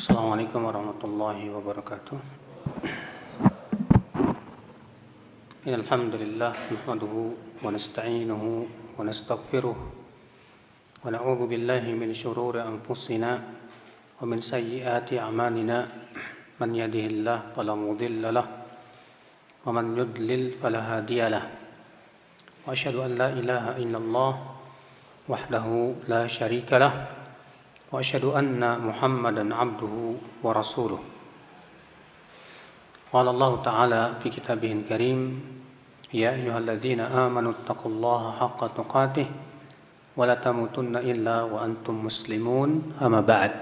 Assalamualaikum warahmatullahi wabarakatuh. Alhamdulillah nahmaduhu wa nasta'inuhu wa nastaghfiruh wa na'udzu billahi min shururi anfusina wa min sayyiati a'malina. Man yahdihillahu fala mudilla lahu wa man yudlil fala hadiya lahu. Wa asyhadu an la ilaha illallah wahdahu la syarika lahu wa asyhadu anna Muhammadan abduhu wa rasuluh. Qala Allah Ta'ala fi kitabihil karim, ya ayyuhalladzina amanu taqullaha haqqa tuqatih wa la tamutunna illa wa antum muslimun. Amma ba'd.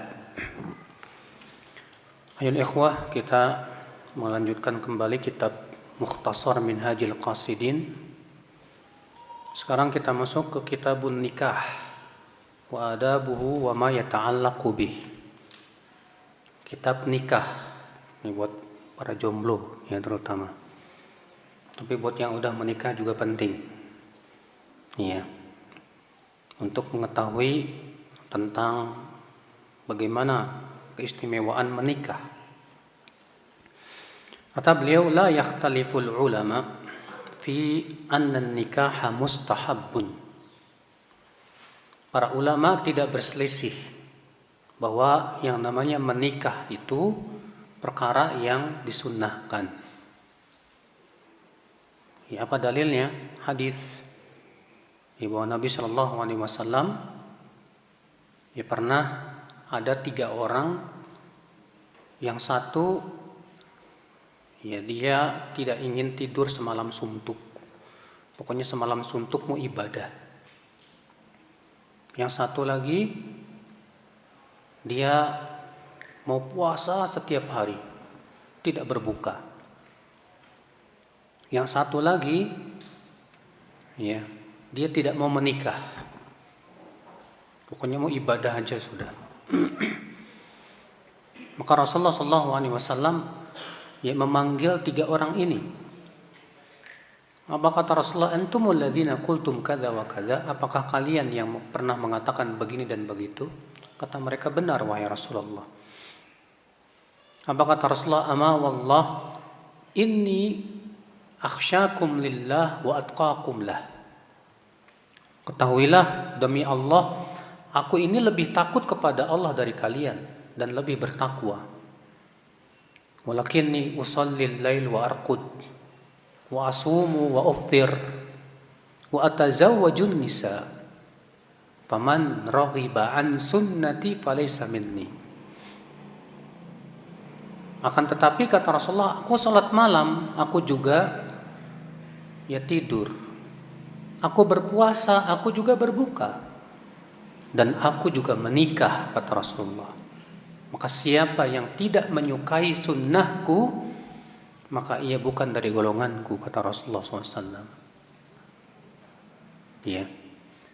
Ayol ikhwah, kita melanjutkan kembali kitab Mukhtasar Minhajil Qasidin. Sekarang kita masuk ke kitabun nikah wa adabuhu wa ma yata'allaqu bih. Kitab nikah ini buat para jomblo ya terutama. Tapi buat yang udah menikah juga penting. Iya. Untuk mengetahui tentang bagaimana keistimewaan menikah. Kata beliau, la yakhtaliful ulama fi anna an-nikaha mustahabbun. Para ulama tidak berselisih bahwa yang namanya menikah itu perkara yang disunnahkan. Ya, apa dalilnya? Hadis bahwa Nabi Shallallahu Alaihi Wasallam ya pernah ada 3 orang, yang satu ya dia tidak ingin tidur semalam suntuk, pokoknya semalam suntuk mau ibadah. Yang satu lagi dia mau puasa setiap hari, tidak berbuka. Yang satu lagi ya, dia tidak mau menikah. Pokoknya mau ibadah aja sudah. Maka Rasulullah SAW ya memanggil 3 orang ini. Apa kata Rasulullah? Antumul ladzina qultum kadza wa kadza. Apakah kalian yang pernah mengatakan begini dan begitu? Kata mereka, benar wahai Rasulullah. Apa kata Rasulullah? Ama wallah inni akhsyakum lillah wa atqakum lah. Ketahuilah demi Allah, aku ini lebih takut kepada Allah dari kalian dan lebih bertakwa. Walakinni usallil lail wa arqud wa asumu wa uftir wa atazawwajun nisa faman raghiba an sunnati falaysa minni. Akan tetapi kata Rasulullah, aku salat malam, aku juga ya tidur, aku berpuasa, aku juga berbuka, dan aku juga menikah, kata Rasulullah. Maka siapa yang tidak menyukai sunnahku, maka ia bukan dari golonganku, kata Rasulullah SAW. Ya.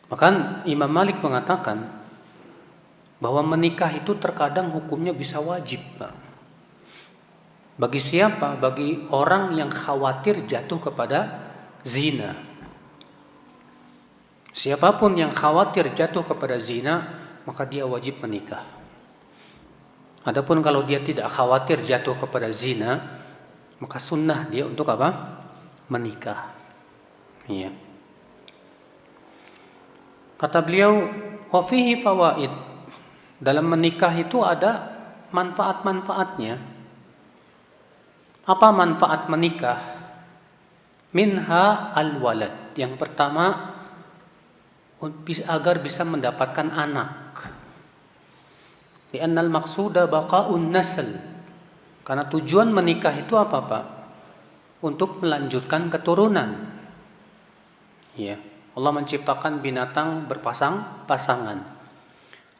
Bahkan Imam Malik mengatakan bahwa menikah itu terkadang hukumnya bisa wajib, Pak. Bagi siapa? Bagi orang yang khawatir jatuh kepada zina. Siapapun yang khawatir jatuh kepada zina, maka dia wajib menikah. Adapun kalau dia tidak khawatir jatuh kepada zina, maka sunnah dia untuk apa? Menikah. Iya. Kata beliau, wa fihi fawaid. Dalam menikah itu ada manfaat-manfaatnya. Apa manfaat menikah? Minha al-walad. Yang pertama, agar bisa mendapatkan anak. Li'annal maqsuda baqa'un nasl. Karena tujuan menikah itu apa, Pak? Untuk melanjutkan keturunan. Ya, Allah menciptakan binatang berpasang-pasangan.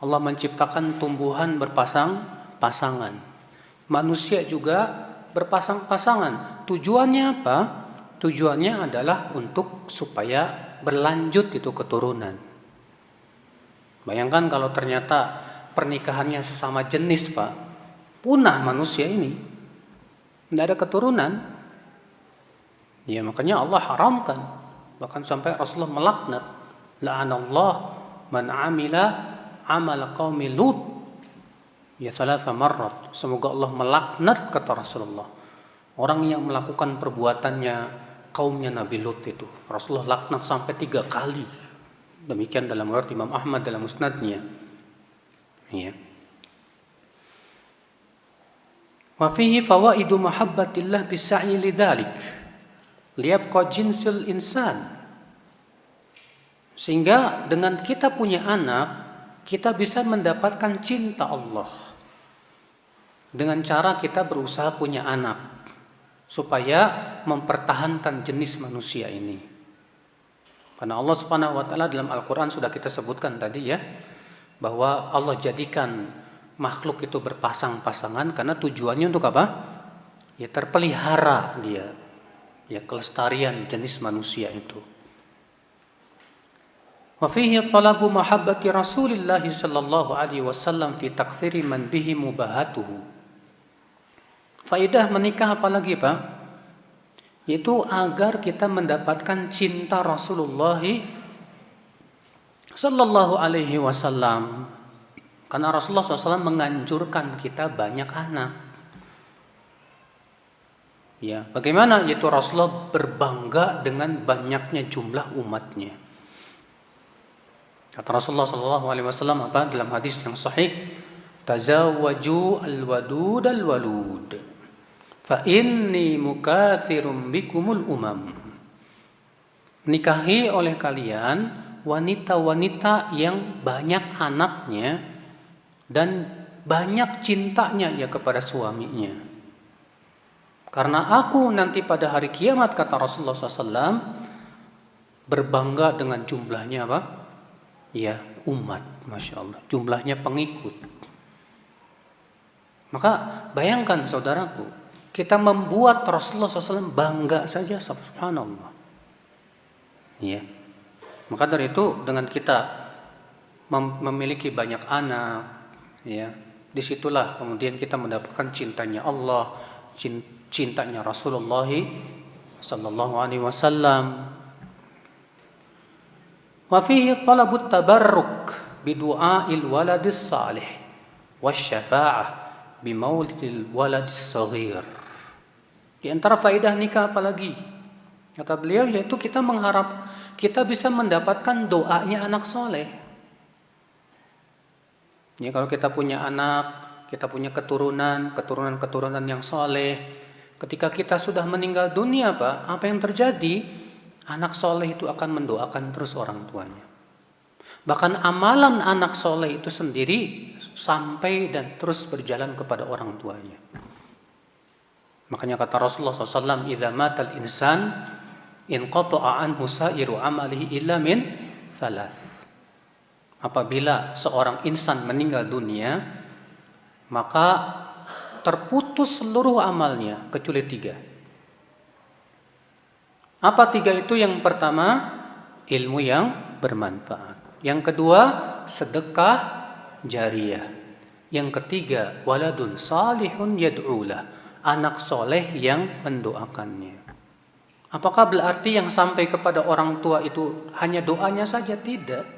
Allah menciptakan tumbuhan berpasang-pasangan. Manusia juga berpasang-pasangan. Tujuannya apa? Tujuannya adalah untuk supaya berlanjut itu keturunan. Bayangkan kalau ternyata pernikahannya sesama jenis, Pak, punah manusia ini, tidak ada keturunan. Ya, makanya Allah haramkan. Bahkan sampai Rasulullah melaknat, la'anallah man amila amal qaumi Lut. Ya thalatha marrat. Semoga Allah melaknat, kata Rasulullah, orang yang melakukan perbuatannya kaumnya Nabi Lut itu. Rasulullah laknat sampai 3 kali. Demikian dalam riwayat Imam Ahmad dalam musnadnya. Ya. Wa fihi fawaidu mahabbatillah bis'i lidzalik. Liyabqa jinsul insan. Sehingga dengan kita punya anak, kita bisa mendapatkan cinta Allah. Dengan cara kita berusaha punya anak, supaya mempertahankan jenis manusia ini. Karena Allah Subhanahu wa taala dalam Al-Qur'an sudah kita sebutkan tadi ya, bahwa Allah jadikan makhluk itu berpasang-pasangan karena tujuannya untuk apa? Ya terpelihara dia. Ya kelestarian jenis manusia itu. Wa fihi talabu mahabbati Rasulillah sallallahu alaihi wasallam fi taktsiri man bihi mubahatuhu. Faedah menikah apalagi Pak? Yaitu agar kita mendapatkan cinta Rasulullah sallallahu alaihi wasallam. Karena Rasulullah SAW menganjurkan kita banyak anak. Ya, bagaimana? Yaitu Rasulullah berbangga dengan banyaknya jumlah umatnya. Kata Rasulullah SAW apa dalam hadis yang sahih? Tazawwaju al-wadud al-walud. Fa inni mukathirum bikumul umam. Nikahi oleh kalian wanita-wanita yang banyak anaknya dan banyak cintanya ya kepada suaminya. Karena aku nanti pada hari kiamat, kata Rasulullah SAW, berbangga dengan jumlahnya apa? Ya umat, Masya Allah. Jumlahnya pengikut. Maka bayangkan saudaraku, kita membuat Rasulullah SAW bangga saja, subhanallah. Ya. Maka dari itu dengan kita memiliki banyak anak, ya, disitulah kemudian kita mendapatkan cintanya Allah, cintanya Rasulullah sallallahu alaihi wasallam. Wa fihi talabut tabarruk bi du'ail waladis salih wasyafa'ah bi maulidil waladis saghir. Di antara faedah nikah apalagi? Kata beliau yaitu kita mengharap kita bisa mendapatkan doanya anak soleh. Ya, kalau kita punya anak, kita punya keturunan yang soleh, ketika kita sudah meninggal dunia Pak, apa yang terjadi? Anak soleh itu akan mendoakan terus orang tuanya. Bahkan amalan anak soleh itu sendiri sampai dan terus berjalan kepada orang tuanya. Makanya kata Rasulullah SAW, "Idza matal insan inqata'a anhu sa'iru amalihi illa min thalath." Apabila seorang insan meninggal dunia, maka terputus seluruh amalnya kecuali 3. Apa 3 itu? Yang pertama, ilmu yang bermanfaat. Yang kedua, sedekah jariyah. Yang ketiga, waladun salihun yad'ulah, anak soleh yang mendoakannya. Apakah berarti yang sampai kepada orang tua itu hanya doanya saja? Tidak.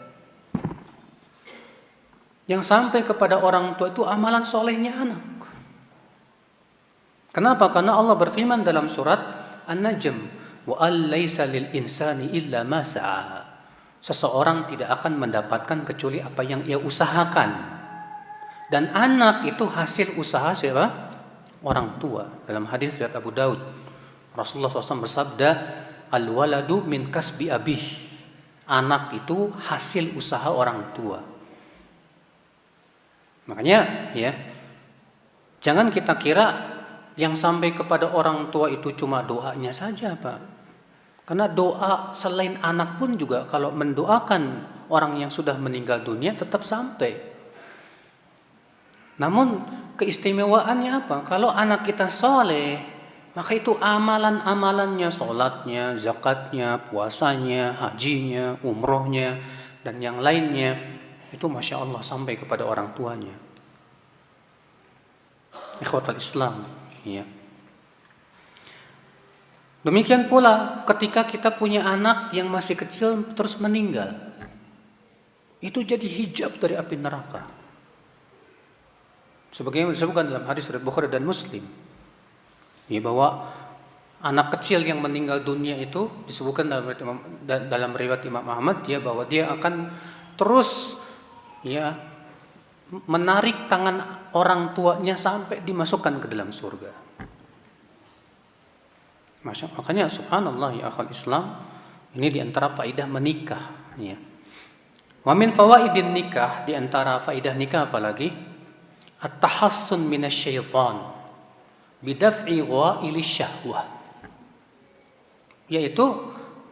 Yang sampai kepada orang tua itu amalan solehnya anak. Kenapa? Karena Allah berfirman dalam surat An-Najm, wa al-laisa lil insani illa ma sa'a. Seseorang tidak akan mendapatkan kecuali apa yang ia usahakan. Dan anak itu hasil usaha siapa? Orang tua. Dalam hadis riwayat Abu Daud, Rasulullah SAW bersabda, al-waladu min kasbi abih. Anak itu hasil usaha orang tua. Makanya ya, jangan kita kira yang sampai kepada orang tua itu cuma doanya saja Pak. Karena doa selain anak pun juga kalau mendoakan orang yang sudah meninggal dunia tetap sampai. Namun keistimewaannya apa? Kalau anak kita soleh, maka itu amalan-amalannya, sholatnya, zakatnya, puasanya, hajinya, umrohnya, dan yang lainnya, itu Masya Allah sampai kepada orang tuanya. Ikhwatal Islam, ya. Demikian pula ketika kita punya anak yang masih kecil terus meninggal, itu jadi hijab dari api neraka. Sebagaimana disebutkan dalam hadis riwayat Bukhari dan Muslim, ya, bahwa anak kecil yang meninggal dunia itu disebutkan dalam riwayat Imam Ahmad, ya, bahwa dia akan terus, ya, menarik tangan orang tuanya sampai dimasukkan ke dalam surga. Makanya subhanallah ya akhal Islam, ini diantara faidah menikah, ya. Wa min fawaidin nikah, diantara faidah nikah apalagi? At-tahassun minasyaitan bidaf'i ghaili syahwah, yaitu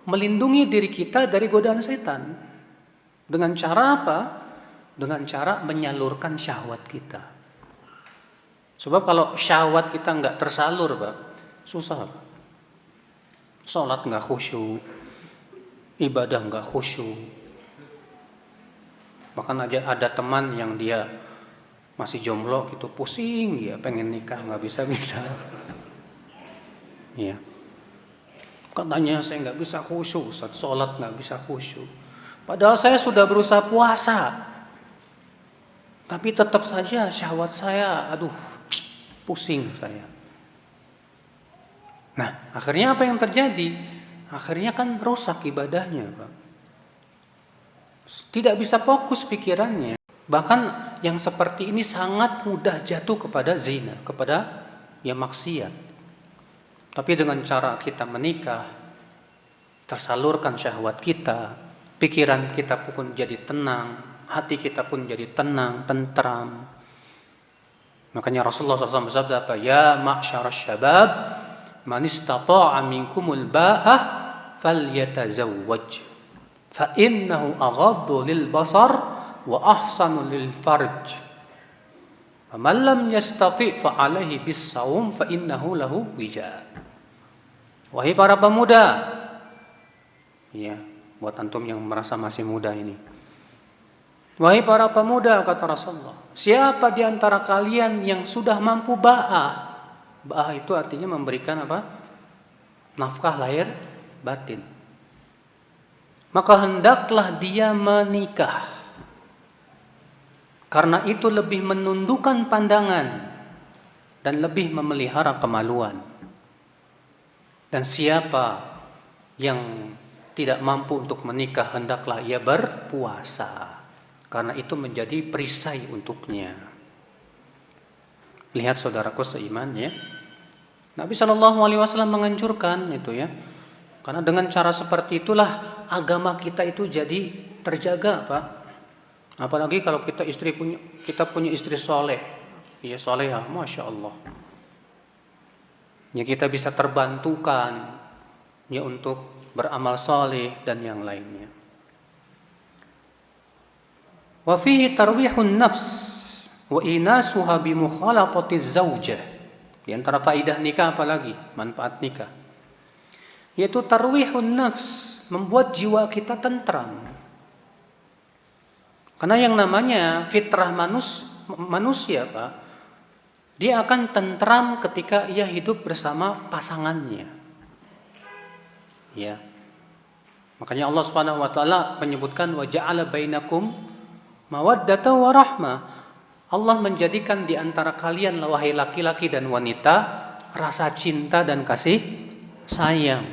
melindungi diri kita dari godaan setan. Dengan cara apa? Dengan cara menyalurkan syahwat kita. Sebab kalau syahwat kita nggak tersalur, Pak, susah, Pak. Sholat nggak khusyuk, ibadah nggak khusyuk. Bahkan aja ada teman yang dia masih jomblo gitu, pusing dia pengen nikah nggak bisa. Iya. Katanya saya nggak bisa khusyuk, Ustaz, sholat nggak bisa khusyuk. Padahal saya sudah berusaha puasa, tapi tetap saja syahwat saya, pusing saya. Nah, akhirnya apa yang terjadi? Akhirnya kan rusak ibadahnya, Pak. Tidak bisa fokus pikirannya. Bahkan yang seperti ini sangat mudah jatuh kepada zina, kepada maksiat. Tapi dengan cara kita menikah, tersalurkan syahwat kita, pikiran kita pun jadi tenang, hati kita pun jadi tenang, tentram. Makanya Rasulullah SAW bersabda apa? Ya ma'syarasy syabab, man istata'a minkumul ba'ah falyatazawwaj fa innahu aghaddu lil basar wa ahsanu lil farj. Wa man lam yastati' fa 'alaihi bis shaum fa innahu lahu wija. Wahai para pemuda, ya, buat antum yang merasa masih muda ini. Wahai para pemuda, kata Rasulullah, siapa di antara kalian yang sudah mampu ba'ah? Ba'ah itu artinya memberikan apa? Nafkah lahir batin. Maka hendaklah dia menikah. Karena itu lebih menundukkan pandangan dan lebih memelihara kemaluan. Dan siapa yang tidak mampu untuk menikah, hendaklah ia berpuasa. Karena itu menjadi perisai untuknya. Lihat saudaraku seiman, ya. Nabi SAW menganjurkan itu, ya. Karena dengan cara seperti itulah agama kita itu jadi terjaga, Pak. Apalagi kalau kita punya istri soleh, ya, solehah, masya Allah. Ya, kita bisa terbantukan, ya, untuk beramal soleh dan yang lainnya. Wa fihi tarwihun nafs wa inasuha bi mukhalatatiz zaujah. Di antara faidah nikah apalagi? Manfaat nikah, yaitu tarwihun nafs, membuat jiwa kita tentram. Karena yang namanya fitrah manusia, Pak, dia akan tentram ketika ia hidup bersama pasangannya. Ya. Makanya Allah Subhanahu wa taala menyebutkan wa ja'ala bainakum mawaddatan wa rahmah. Allah menjadikan di antara kalian, wahai laki-laki dan wanita, rasa cinta dan kasih sayang.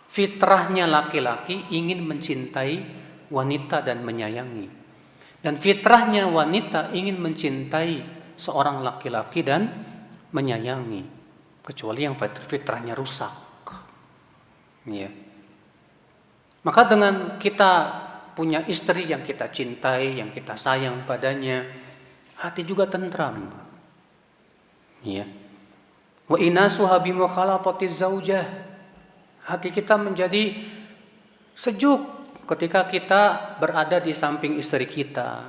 Fitrahnya laki-laki ingin mencintai wanita dan menyayangi. Dan fitrahnya wanita ingin mencintai seorang laki-laki dan menyayangi, kecuali yang fitrahnya rusak. Ya. Maka dengan kita punya istri yang kita cintai, yang kita sayang padanya, hati juga tentram. Ya. Wa inasuha bi mukhalatatiz zaujah. Hati kita menjadi sejuk ketika kita berada di samping istri kita.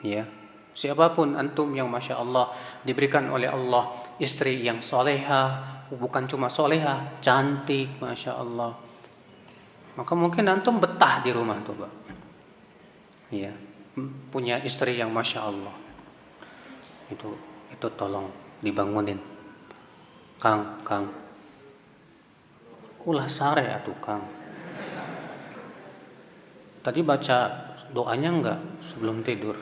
Ya. Siapapun antum yang masya Allah diberikan oleh Allah istri yang soleha, bukan cuma soleha, cantik, masya Allah, maka mungkin antum betah di rumah tuh, Pak. Ya, punya istri yang masya Allah, itu tolong dibangunin, Kang, ulah sare atuh Kang. Tadi baca doanya enggak sebelum tidur?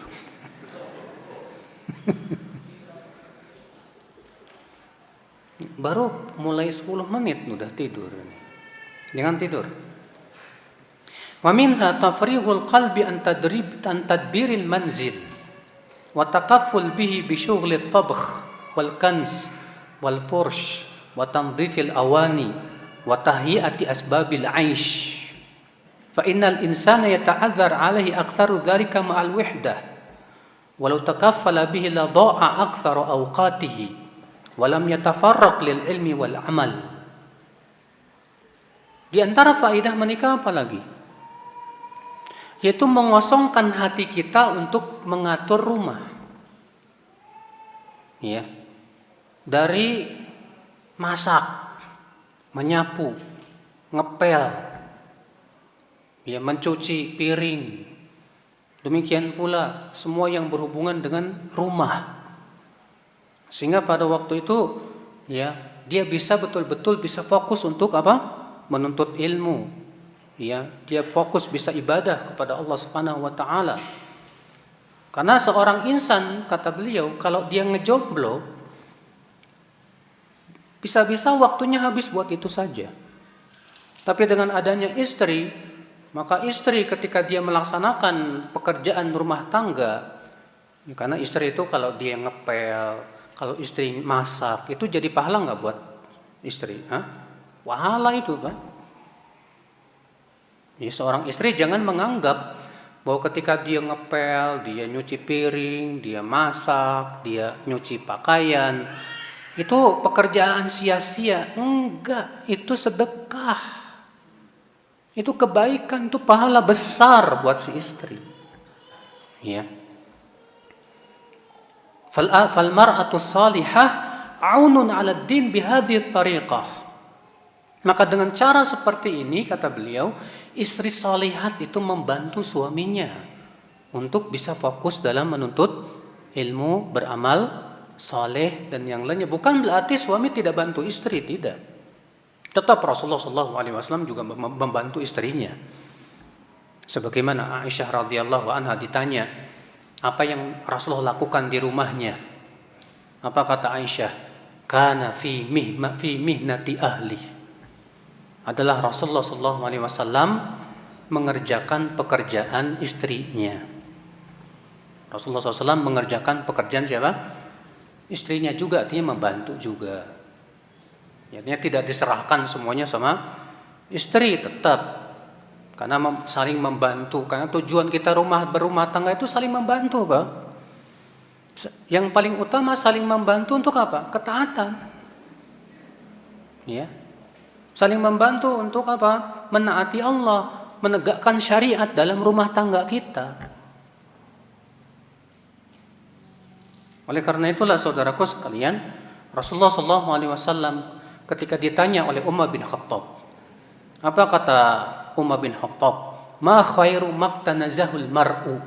Baru mulai 10 menit udah tidur. Jangan tidur. Wa minha tafrighul qalbi an tadbiril manzil wa taqafful bihi bi syughli at-tabkh wal kans wal fursh wa tanzifil awani wa tahyiati asbabil 'aish. Fa innal insana yata'adzar 'alaihi aktsaru dzalika ma'al wihdah. Walau takaffala bihi la dha'a aktsaru awqatihi wa lam yatafarraq lil ilmi wal amal. Di antara faedah menikah apa lagi? Yaitu mengosongkan hati kita untuk mengatur rumah. Ya. Dari masak, menyapu, ngepel, ya, mencuci piring. Demikian pula semua yang berhubungan dengan rumah. Sehingga pada waktu itu ya, dia bisa betul-betul bisa fokus untuk apa? Menuntut ilmu. Ya, dia fokus bisa ibadah kepada Allah Subhanahu wa taala. Karena seorang insan, kata beliau, kalau dia ngejomblo, bisa-bisa waktunya habis buat itu saja. Tapi dengan adanya istri, maka istri ketika dia melaksanakan pekerjaan rumah tangga, ya, karena istri itu kalau dia ngepel, kalau istri masak, itu jadi pahala nggak buat istri? Pahala itu, Pak. Ya, seorang istri jangan menganggap bahwa ketika dia ngepel, dia nyuci piring, dia masak, dia nyuci pakaian, itu pekerjaan sia-sia. Enggak, itu sedekah. Itu kebaikan, itu pahala besar buat si istri. Ya. Fal mar'atu salihah aunun 'ala ad-din bihadhihi tariqah. Maka dengan cara seperti ini, kata beliau, istri salihat itu membantu suaminya untuk bisa fokus dalam menuntut ilmu, beramal saleh dan yang lainnya. Bukan berarti suami tidak bantu istri, tidak. Tetap Rasulullah SAW juga membantu istrinya. Sebagaimana Aisyah radhiyallahu anha ditanya, apa yang Rasulullah lakukan di rumahnya? Apa kata Aisyah? Kana fi mihnati ahli. Adalah Rasulullah SAW mengerjakan pekerjaan istrinya. Rasulullah SAW mengerjakan pekerjaan siapa? Istrinya juga, artinya membantu juga. Artinya tidak diserahkan semuanya sama istri, tetap. Karena saling membantu. Karena tujuan kita berumah tangga itu saling membantu, Pak. Yang paling utama saling membantu untuk apa? Ketaatan. Ya. Saling membantu untuk apa? Menaati Allah, menegakkan syariat dalam rumah tangga kita. Oleh karena itulah saudaraku sekalian, Rasulullah SAW ketika ditanya oleh Umar bin Khattab, apa kata Umar bin Khattab? Ma khairu maktanazahul mar'u.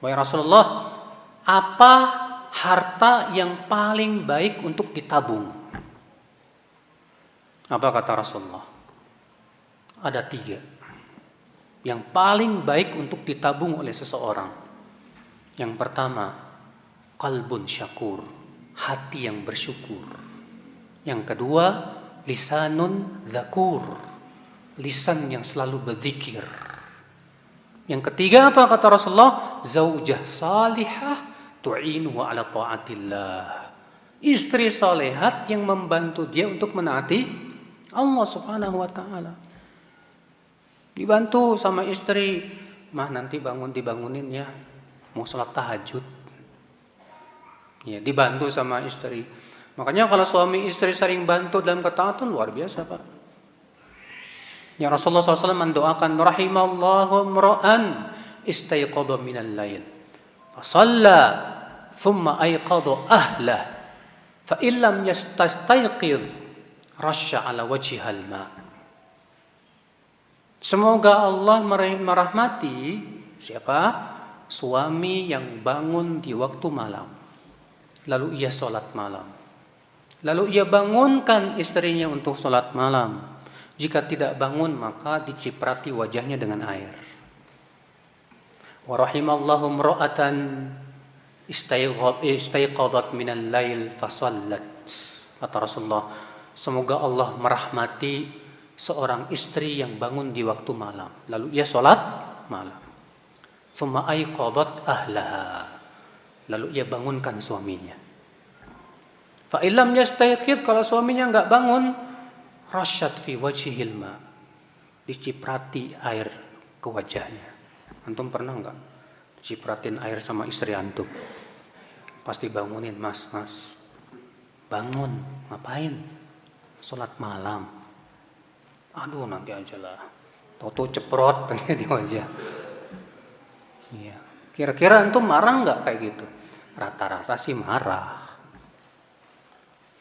Wahai Rasulullah, apa harta yang paling baik untuk ditabung? Apa kata Rasulullah? Ada 3 yang paling baik untuk ditabung oleh seseorang. Yang pertama, qalbun syakur, hati yang bersyukur. Yang kedua, lisanun dzakur, lisan yang selalu berzikir. Yang ketiga apa kata Rasulullah? Zaujah salihah tu'inuhu ala ta'atillah. Istri salihat yang membantu dia untuk menaati Allah Subhanahu wa taala. Dibantu sama istri, mah nanti dibangunin ya, mau sholat tahajud. Ya, dibantu sama istri. Makanya kalau suami istri sering bantu dalam ketaatan luar biasa, Pak. Ya, Rasulullah SAW mendoakan rahimallahu imra'an istayqadha minal lail fa shalla thumma ayqadha ahlah fa illam yastayqidh rasya ala wajhihal ma. Semoga Allah merahmati siapa? Suami yang bangun di waktu malam, lalu ia sholat malam, lalu ia bangunkan istrinya untuk sholat malam. Jika tidak bangun maka diciprati wajahnya dengan air. Wa rahimallahu imra'atan istaiqadat minal lail fasallat. Kata Rasulullah, semoga Allah merahmati seorang istri yang bangun di waktu malam, lalu ia sholat malam. Tsumma aiqadat ahlaha, lalu ia bangunkan suaminya. Fa illam yastayqiz, kalau suaminya enggak bangun, rasyat fi wajhil ma, diciprati air ke wajahnya. Antum pernah enggak cipratin air sama istri antum? Pasti bangunin, mas, bangun, ngapain? Sholat malam. Aduh, nanti aja lah. Toto ceprot di wajah. Iya. Kira-kira antum marah nggak kayak gitu? Rata-rata sih marah.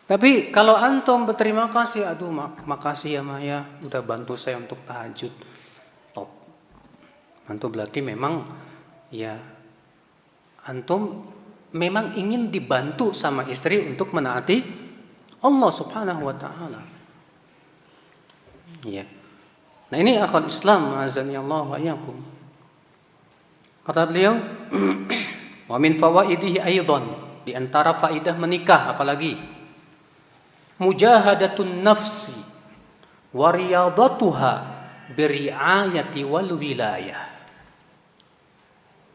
Tapi kalau antum berterima kasih, aduh makasih ya Maya, udah bantu saya untuk tahajud. Top. Antum berarti memang ya antum memang ingin dibantu sama istri untuk menaati Allah Subhanahu wa taala. Ya. Nah, ini akhwat Islam, azani Allah wa iyyakum. Kata beliau, wa min fawaidihi aidan, di antara faidah menikah apalagi mujahadatun nafsi wa riyadatuha biri'ayati wal wilayah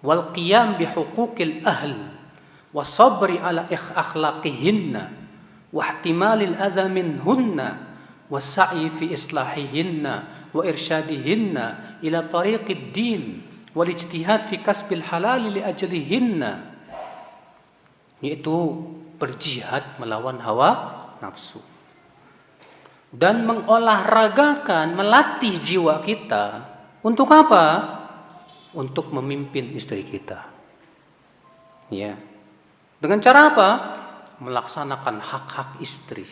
wal qiyam bihuquqil ahl wa sabri ala akhlaqihinna wa ihtimalil adha minhunna wa sa'i fi islahihinna wa irsyadihinna ila tariqid din wal ijtihad fi kasbil halal li ajlihinna, yaitu berjihad melawan hawa nafsu dan mengolahragakan, melatih jiwa kita untuk apa? Untuk memimpin istri kita. Ya. Dengan cara apa? Melaksanakan hak-hak istri.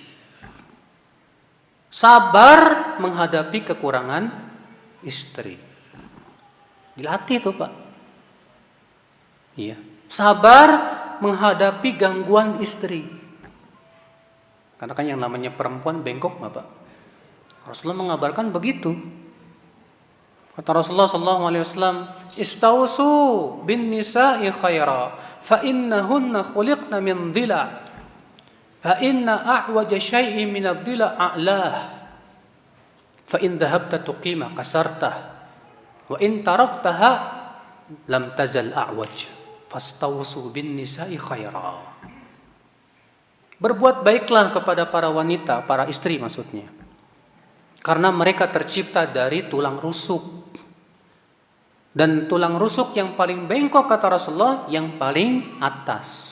Sabar menghadapi kekurangan istri. Dilatih tuh Pak. Iya. Sabar menghadapi gangguan istri. Karena kan yang namanya perempuan bengkok Pak. Rasulullah mengabarkan begitu. Kata Rasulullah SAW, istausu bin nisa'i khaira, fa innahunna khuliqna min dhila, fa inna a'waja syai'in min ad-dhila a'lah, fa in dhahabta tuqima kasartah, wa in taraktaha lam tazal a'waj, fastausu bin nisa'i khaira. Berbuat baiklah kepada para wanita, para istri maksudnya, karena mereka tercipta dari tulang rusuk. Dan tulang rusuk yang paling bengkok kata Rasulullah yang paling atas.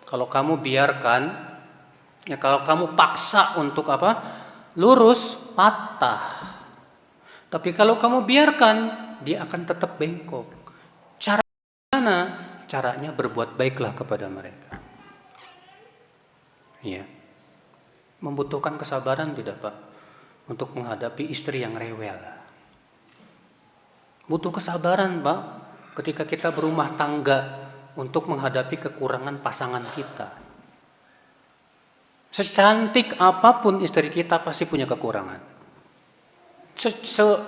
Kalau kamu biarkan, ya kalau kamu paksa untuk apa? Lurus, patah. Tapi kalau kamu biarkan, dia akan tetap bengkok. Cara mana? Caranya berbuat baiklah kepada mereka. Ya. Membutuhkan kesabaran tidak Pak? Untuk menghadapi istri yang rewel. Butuh kesabaran Pak ketika kita berumah tangga untuk menghadapi kekurangan pasangan kita. Secantik apapun istri kita pasti punya kekurangan.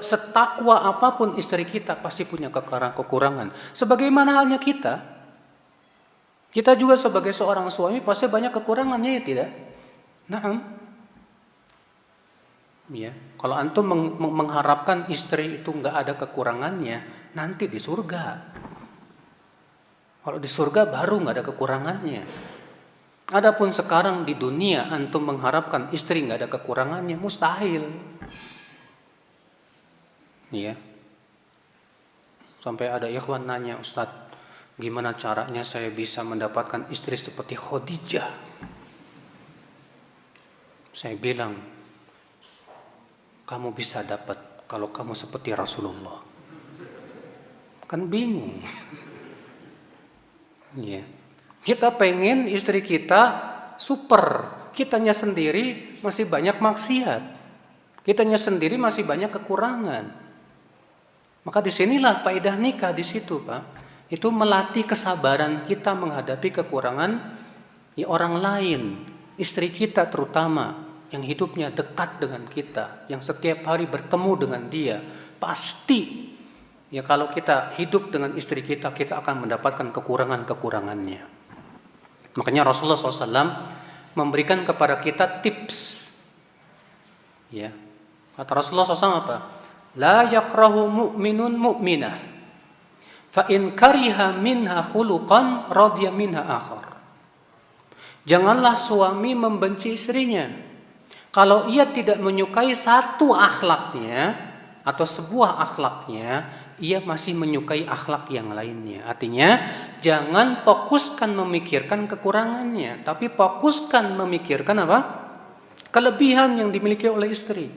Setakwa apapun istri kita pasti punya kekurangan. Sebagaimana halnya kita. Kita juga sebagai seorang suami pasti banyak kekurangannya ya tidak? Naam. Ya, kalau antum mengharapkan istri itu nggak ada kekurangannya, nanti di surga. Kalau di surga baru nggak ada kekurangannya. Adapun sekarang di dunia antum mengharapkan istri nggak ada kekurangannya, mustahil. Ya. Sampai ada ikhwan nanya, Ustadz, gimana caranya saya bisa mendapatkan istri seperti Khadijah? Saya bilang, kamu bisa dapat kalau kamu seperti Rasulullah. Kan bingung. Ya. Kita pengen istri kita super, kitanya sendiri masih banyak maksiat. Kitanya sendiri masih banyak kekurangan. Maka disinilah faedah nikah di situ Pak. Itu melatih kesabaran kita menghadapi kekurangan ya orang lain, istri kita terutama. Yang hidupnya dekat dengan kita, yang setiap hari bertemu dengan dia, pasti Ya kalau kita hidup dengan istri kita, kita akan mendapatkan kekurangan-kekurangannya. Makanya Rasulullah SAW memberikan kepada kita tips. Ya, kata Rasulullah SAW apa? La yakrahu mu'minun mu'minah, fa in kariha minha khuluqan radhiya minha akhar. Janganlah suami membenci istrinya kalau ia tidak menyukai satu akhlaknya atau sebuah akhlaknya, ia masih menyukai akhlak yang lainnya. Artinya jangan fokuskan memikirkan kekurangannya, tapi fokuskan memikirkan apa? Kelebihan yang dimiliki oleh istri.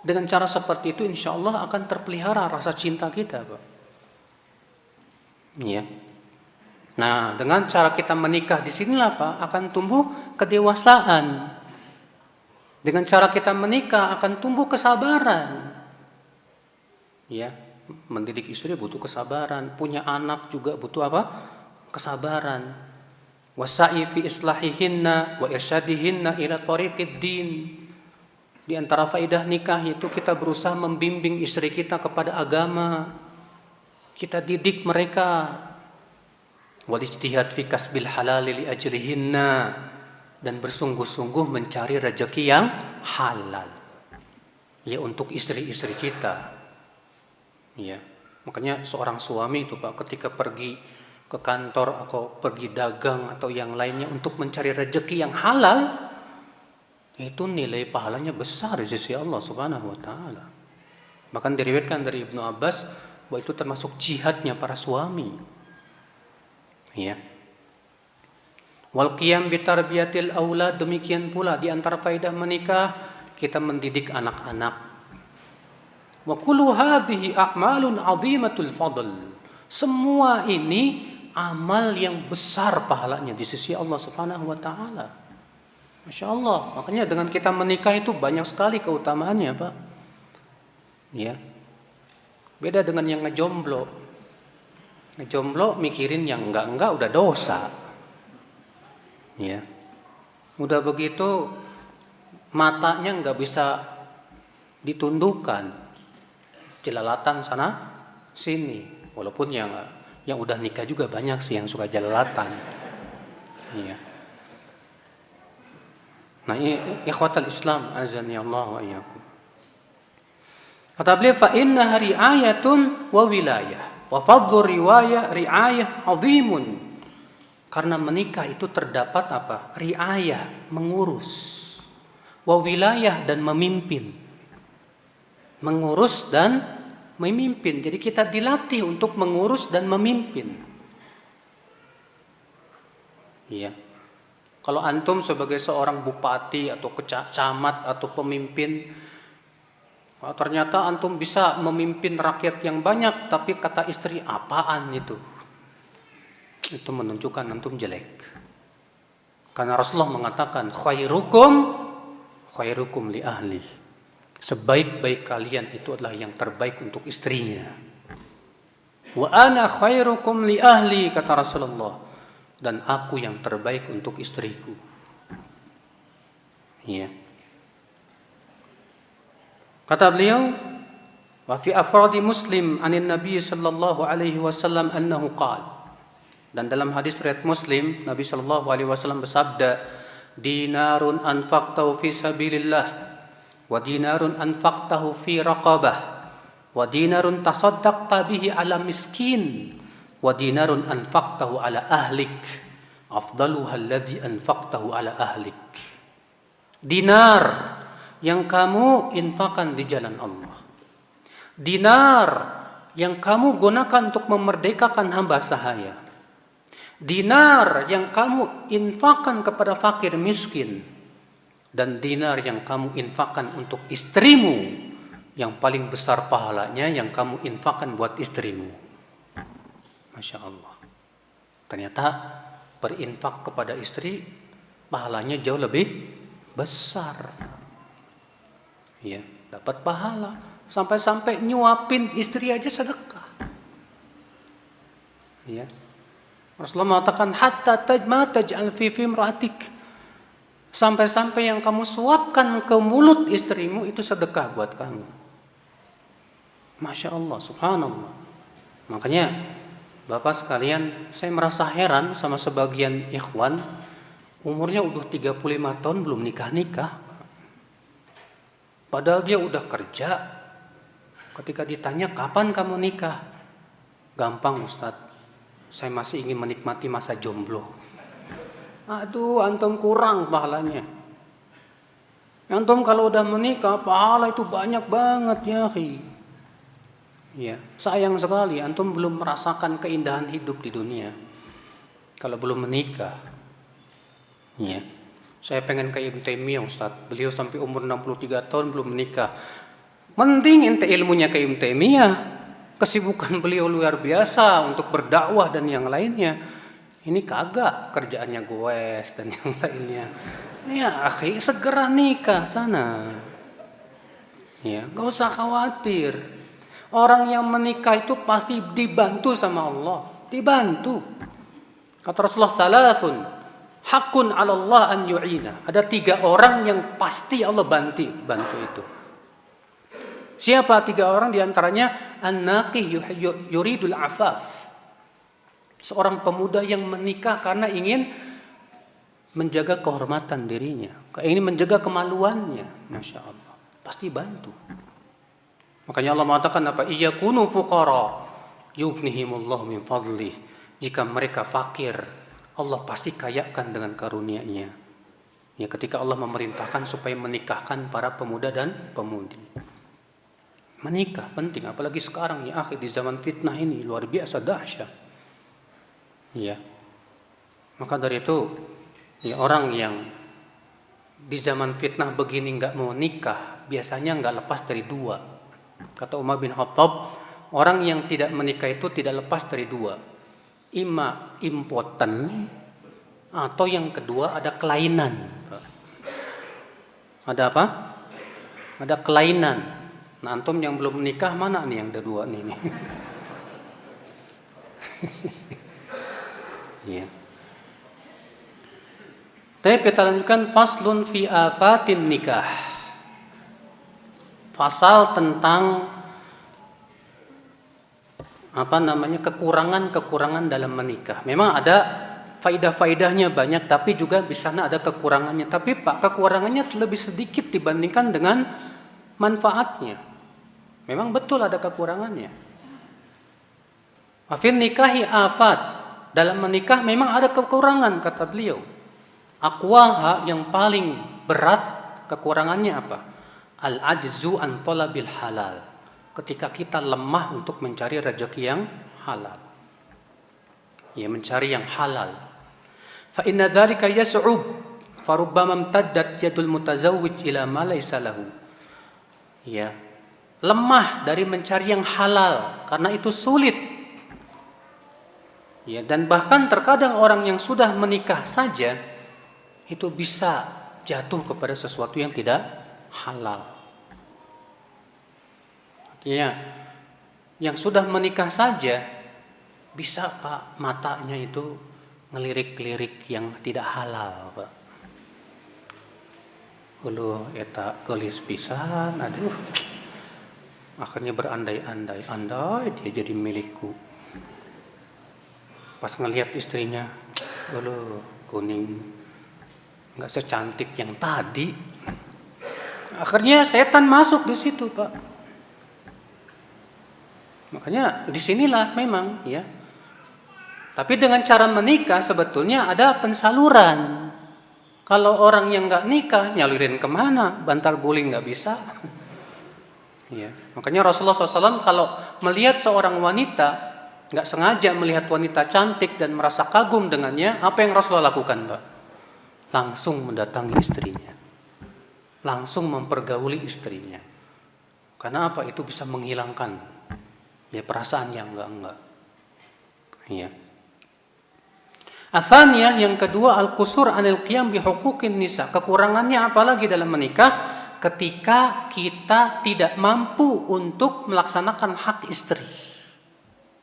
Dengan cara seperti itu insya Allah akan terpelihara rasa cinta kita, Pak. Ya. Nah, dengan cara kita menikah di sinilah Pak akan tumbuh kedewasaan. Dengan cara kita menikah akan tumbuh kesabaran. Ya, mendidik istri butuh kesabaran, punya anak juga butuh apa? Kesabaran. Wasa'i fi islahihinna wa irsyadihinna ila tariqid din. Di antara faedah nikah itu kita berusaha membimbing istri kita kepada agama. Kita didik mereka. Wal ijtihad fi kasbil halal li ajrihinna, dan bersungguh-sungguh mencari rezeki yang halal. Ya, untuk istri-istri kita. Ya, makanya seorang suami itu Pak ketika pergi ke kantor atau pergi dagang atau yang lainnya untuk mencari rezeki yang halal, itu nilai pahalanya besar di sisi Allah Subhanahu wa taala. Bahkan diriwayatkan dari Ibnu Abbas bahwa itu termasuk jihadnya para suami. Ya. Wal qiyam bi tarbiyatil aulad, demikian pula di antara faedah menikah kita mendidik anak-anak. Wa kullu hadhihi a'malun 'azimatul fadl. Semua ini amal yang besar pahalanya di sisi Allah Subhanahu wa taala. Masya Allah. Makanya dengan kita menikah itu banyak sekali keutamaannya, Pak. Ya. Beda dengan yang ngejomblo. Ngejomblo mikirin yang enggak udah dosa. Ya. Udah begitu matanya enggak bisa ditundukkan. Jelalatan sana sini. Walaupun yang udah nikah juga banyak sih yang suka jelalatan. Iya. Nah, ini ikhwatal Islam azani Allah wa iyyakum. Kata beliau fa inna ri'ayatun wa wilayah wa fadlu ri'ayah 'azimun. Karena menikah itu terdapat apa? Ri'ayah, mengurus. Wa wilayah, dan memimpin. Mengurus dan memimpin. Jadi kita dilatih untuk mengurus dan memimpin. Iya. Kalau antum sebagai seorang bupati atau camat atau pemimpin, ternyata antum bisa memimpin rakyat yang banyak, tapi kata istri apaan itu? Itu menunjukkan antum jelek. Karena Rasulullah mengatakan khairukum li ahli. Sebaik-baik kalian itu adalah yang terbaik untuk istrinya. Wa ana khairukum li ahli, kata Rasulullah. Dan aku yang terbaik untuk istriku. Ya. Kata beliau, wa fi afradi Muslim anin Nabi sallallahu alaihi wasallam annahu qala. Dan dalam hadis riwayat Muslim, Nabi sallallahu alaihi wasallam bersabda, dinarun anfaqtahu fi sabilillah, wa dinarun anfaqtahu fi raqabah, wa dinarun tasaddaqta bihi ala miskin, wa dinarun anfaqtahu ala ahlik, afdaluha alladhi anfaqtahu ala ahlik. Dinar yang kamu infakkan di jalan Allah, dinar yang kamu gunakan untuk memerdekakan hamba sahaya, dinar yang kamu infakkan kepada fakir miskin, dan dinar yang kamu infakkan untuk istrimu, yang paling besar pahalanya yang kamu infakkan buat istrimu. Masya Allah. Ternyata berinfak kepada istri pahalanya jauh lebih besar. Ya, dapat pahala. Sampai-sampai nyuapin istri aja sedekah. Ya. Rasulullah mengatakan hatta tajma taj'al fi imra'atik. Sampai-sampai yang kamu suapkan ke mulut istrimu itu sedekah buat kamu. Masya Allah, subhanallah. Makanya Bapak sekalian, saya merasa heran sama sebagian ikhwan, umurnya udah 35 tahun belum nikah-nikah. Padahal dia udah kerja. Ketika ditanya, kapan kamu nikah? Gampang Ustadz, saya masih ingin menikmati masa jomblo. Aduh, antum kurang pahalanya. Antum kalau udah menikah, pahala itu banyak banget ya. Ya, sayang sekali antum belum merasakan keindahan hidup di dunia kalau belum menikah. Ya. Saya pengen kayak Ibnu Taimiyah Ustaz. Beliau sampai umur 63 tahun belum menikah. Mending ente ilmunya kayak Ibnu Taimiyah. Kesibukan beliau luar biasa untuk berdakwah dan yang lainnya. Ini kagak, kerjaannya goes dan yang lainnya. Ya, akhi, segera nikah sana. Ya, enggak usah khawatir. Orang yang menikah itu pasti dibantu sama Allah, dibantu. Kata Rasulullah salasun, hakun 'ala Allah an yu'ina. Ada 3 orang yang pasti Allah bantu itu. Siapa 3 orang? Di antaranya an-naqih yuridul afaf. Seorang pemuda yang menikah karena ingin menjaga kehormatan dirinya, ingin menjaga kemaluannya. Masya Allah, pasti bantu. Makanya Allah mengatakan apa? Iyakunu fuqara yughnihimullahu min fadlih. Jika mereka fakir, Allah pasti kayakan dengan karunia-Nya. Ya, ketika Allah memerintahkan supaya menikahkan para pemuda dan pemudi. Menikah penting, apalagi sekarang ya akhi, di zaman fitnah ini luar biasa dahsyat. Ya. Maka dari itu, ya orang yang di zaman fitnah begini enggak mau nikah, biasanya enggak lepas dari 2. Kata Umar bin Khattab, orang yang tidak menikah itu tidak lepas dari 2. Ima impoten, atau yang kedua ada kelainan. Ada apa? Ada kelainan. Nah, antum yang belum menikah mana nih yang ada 2 nih? Ya. Tapi kita lanjutkan faslun fi afatin nikah. Pasal tentang kekurangan dalam menikah. Memang ada faidah-faidahnya banyak, tapi juga di sana ada kekurangannya. Tapi Pak, kekurangannya lebih sedikit dibandingkan dengan manfaatnya. Memang betul ada kekurangannya. Afin nikahi afat. Dalam menikah memang ada kekurangan, kata beliau. Aqwaha, yang paling berat kekurangannya apa? Al-ajzu an talabil halal. Ketika kita lemah untuk mencari rezeki yang halal. Ya, mencari yang halal. Fa inna dzalika yas'ub fa rubbama imtaddat yadul mutazawwij ila ma laysa lahu. Ya. Lemah dari mencari yang halal karena itu sulit. Ya, dan bahkan terkadang orang yang sudah menikah saja itu bisa jatuh kepada sesuatu yang tidak halal. Artinya yang sudah menikah saja bisa Pak matanya itu ngelirik-lirik yang tidak halal Pak. Uluh eta gelis pisan, aduh. Akhirnya berandai-andai, dia jadi milikku. Pas ngelihat istrinya, uluh kuning, nggak secantik yang tadi. Akhirnya setan masuk di situ Pak. Makanya disinilah memang ya. Tapi dengan cara menikah sebetulnya ada pensaluran. Kalau orang yang nggak nikah nyalurin kemana? Bantal guling nggak bisa. Ya. Makanya Rasulullah SAW kalau melihat seorang wanita, nggak sengaja melihat wanita cantik dan merasa kagum dengannya, apa yang Rasulullah lakukan, Pak? Langsung mendatangi istrinya, langsung mempergauli istrinya. Karena apa? Itu bisa menghilangkan ya perasaan yang enggak. Ya. Asaniyah, yang kedua, al-qusur anil qiyam bi huquqin nisa. Kekurangannya apalagi dalam menikah? Ketika kita tidak mampu untuk melaksanakan hak istri.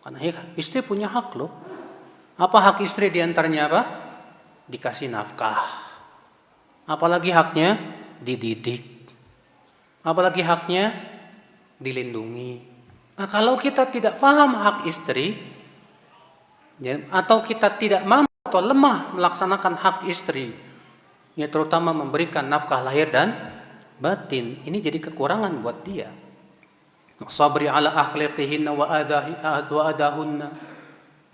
Karena istri punya hak loh. Apa hak istri diantaranya apa? Dikasih nafkah. Apalagi haknya? Dididik. Apalagi haknya? Dilindungi. Nah, kalau kita tidak paham hak istri, ya, atau kita tidak mampu atau lemah melaksanakan hak istri, ya, terutama memberikan nafkah lahir dan batin, ini jadi kekurangan buat dia. Sabri ala akhlaqihinna wa adahunna.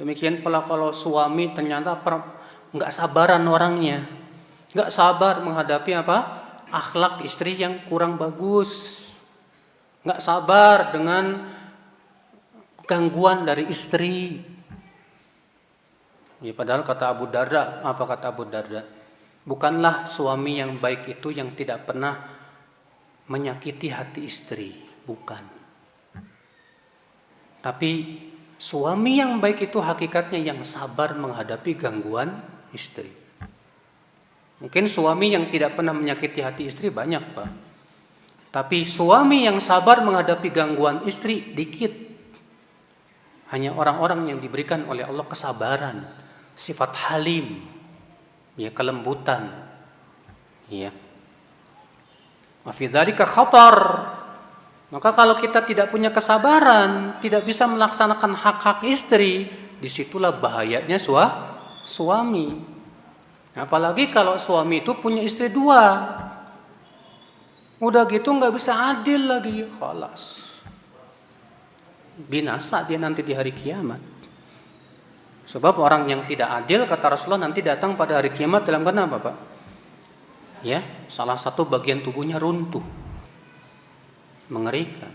Demikian pula kalau suami ternyata nggak sabaran orangnya, nggak sabar menghadapi akhlak istri yang kurang bagus, nggak sabar dengan gangguan dari istri. Ya, padahal kata Abu Darda, apa kata Abu Darda? Bukanlah suami yang baik itu yang tidak pernah menyakiti hati istri, bukan. Tapi suami yang baik itu hakikatnya yang sabar menghadapi gangguan istri. Mungkin suami yang tidak pernah menyakiti hati istri banyak, Pak. Tapi suami yang sabar menghadapi gangguan istri dikit. Hanya orang-orang yang diberikan oleh Allah kesabaran, sifat halim, ya, kelembutan, ya. Wa fi dzalika khatar. Maka kalau kita tidak punya kesabaran, tidak bisa melaksanakan hak-hak istri, disitulah bahayanya suami. Apalagi kalau suami itu punya istri 2. Udah gitu nggak bisa adil lagi, khalas. Binasa dia nanti di hari kiamat. Sebab orang yang tidak adil, kata Rasulullah, nanti datang pada hari kiamat dalam keadaan apa, Pak? Ya, salah satu bagian tubuhnya runtuh. Mengerikan.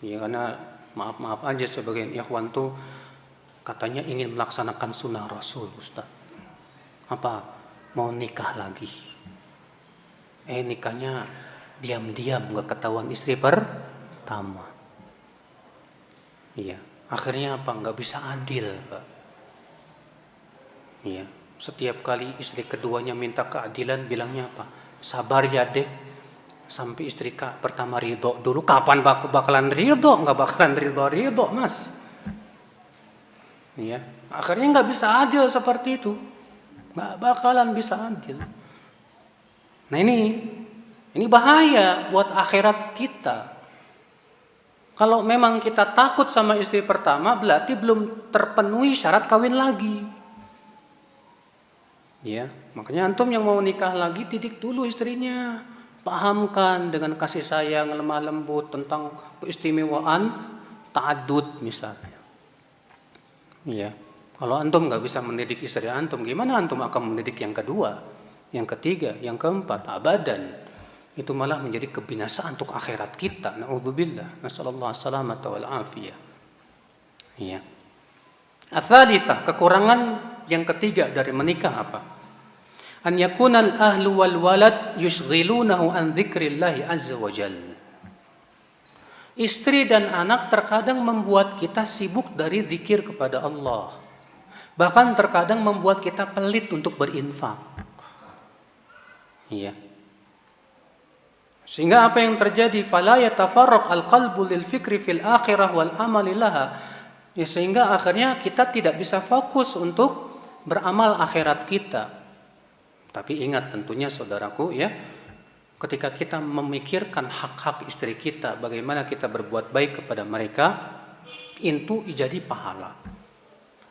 Ya, karena maaf aja sebagian ikhwan tuh katanya ingin melaksanakan sunnah Rasul, Ustaz. Apa? Mau nikah lagi. Nikahnya diam-diam, gak ketahuan istri pertama. Iya, akhirnya apa? Gak bisa adil, Pak. Iya, setiap kali istri keduanya minta keadilan, bilangnya apa? Sabar ya, Dek. Sampai istri pertama ridho dulu. Kapan bakalan ridho? Nggak bakalan ridho, Mas. Ya, akhirnya nggak bisa adil seperti itu. Nggak bakalan bisa adil. Nah ini bahaya buat akhirat kita. Kalau memang kita takut sama istri pertama, berarti belum terpenuhi syarat kawin lagi. Ya, makanya antum yang mau nikah lagi, didik dulu istrinya. Pahamkan dengan kasih sayang, lemah lembut tentang keistimewaan ta'addud misalnya. Ya, kalau antum nggak bisa mendidik istri antum, gimana antum akan mendidik yang kedua, yang ketiga, yang keempat? Abadan. Itu malah menjadi kebinasaan untuk akhirat kita. Na'udzubillah. Nasallallahu salamata wal afiyah. Ya. Ats-tsalitsah, kekurangan yang ketiga dari menikah apa? An yakunal ahlu wal walad yushghilunahu an dzikrillahi azza wa jalla. Istri dan anak terkadang membuat kita sibuk dari zikir kepada Allah. Bahkan terkadang membuat kita pelit untuk berinfak. Iya. Sehingga apa yang terjadi? Fala yatafarraq al-qalbu lil fikri fil akhirah wal amali laha. Ya, sehingga akhirnya kita tidak bisa fokus untuk beramal akhirat kita. Tapi ingat tentunya saudaraku ya, ketika kita memikirkan hak-hak istri kita, bagaimana kita berbuat baik kepada mereka, itu jadi pahala.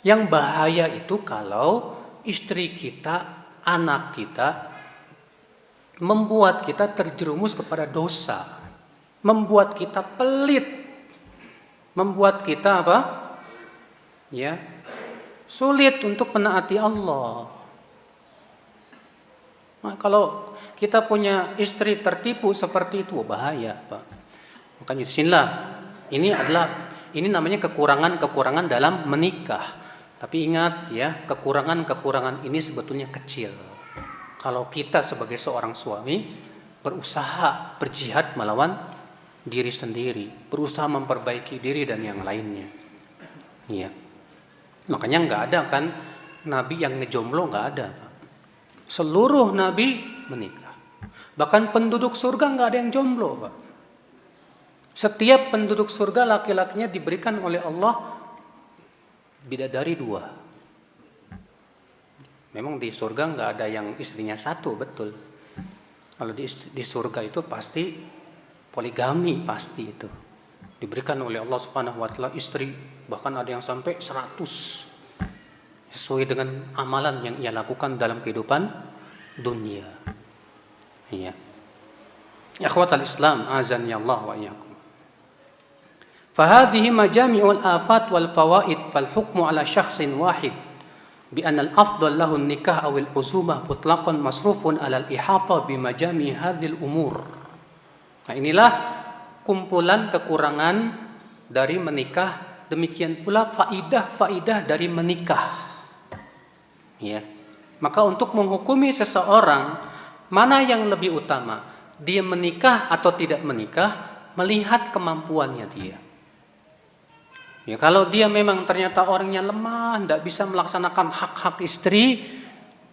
Yang bahaya itu kalau istri kita, anak kita membuat kita terjerumus kepada dosa, membuat kita pelit, membuat kita apa? Ya, sulit untuk menaati Allah. Nah, kalau kita punya istri tertipu seperti itu, bahaya, Pak. Makanya disinilah, ini namanya kekurangan dalam menikah. Tapi ingat ya, kekurangan ini sebetulnya kecil. Kalau kita sebagai seorang suami berusaha berjihad melawan diri sendiri, berusaha memperbaiki diri dan yang lainnya. Iya. Makanya nggak ada kan nabi yang ngejomblo, nggak ada. Seluruh nabi menikah. Bahkan penduduk surga nggak ada yang jomblo, Pak. Setiap penduduk surga laki-lakinya diberikan oleh Allah bidadari 2. Memang di surga nggak ada yang istrinya 1, betul. Kalau di surga itu pasti poligami, pasti itu. Diberikan oleh Allah Subhanahu wa taala istri, bahkan ada yang sampai 100, sesuai dengan amalan yang ia lakukan dalam kehidupan dunia. Iya. Ikhwatal Islam, azan ya Allah wa iyyakum. Fahadhihi majami'ul afat wal fawaid fal hukmu ala syakhsin wahid bi anna al-afdal lahu an-nikah aw al-uzumah mutlaqan masrufun ala al-ihata bi majami' hadhil umur. Nah, inilah kumpulan kekurangan dari menikah, demikian pula faidah-faidah dari menikah. Ya. Maka untuk menghukumi seseorang mana yang lebih utama, dia menikah atau tidak menikah, melihat kemampuannya dia. Ya, kalau dia memang ternyata orangnya lemah, tidak bisa melaksanakan hak-hak istri,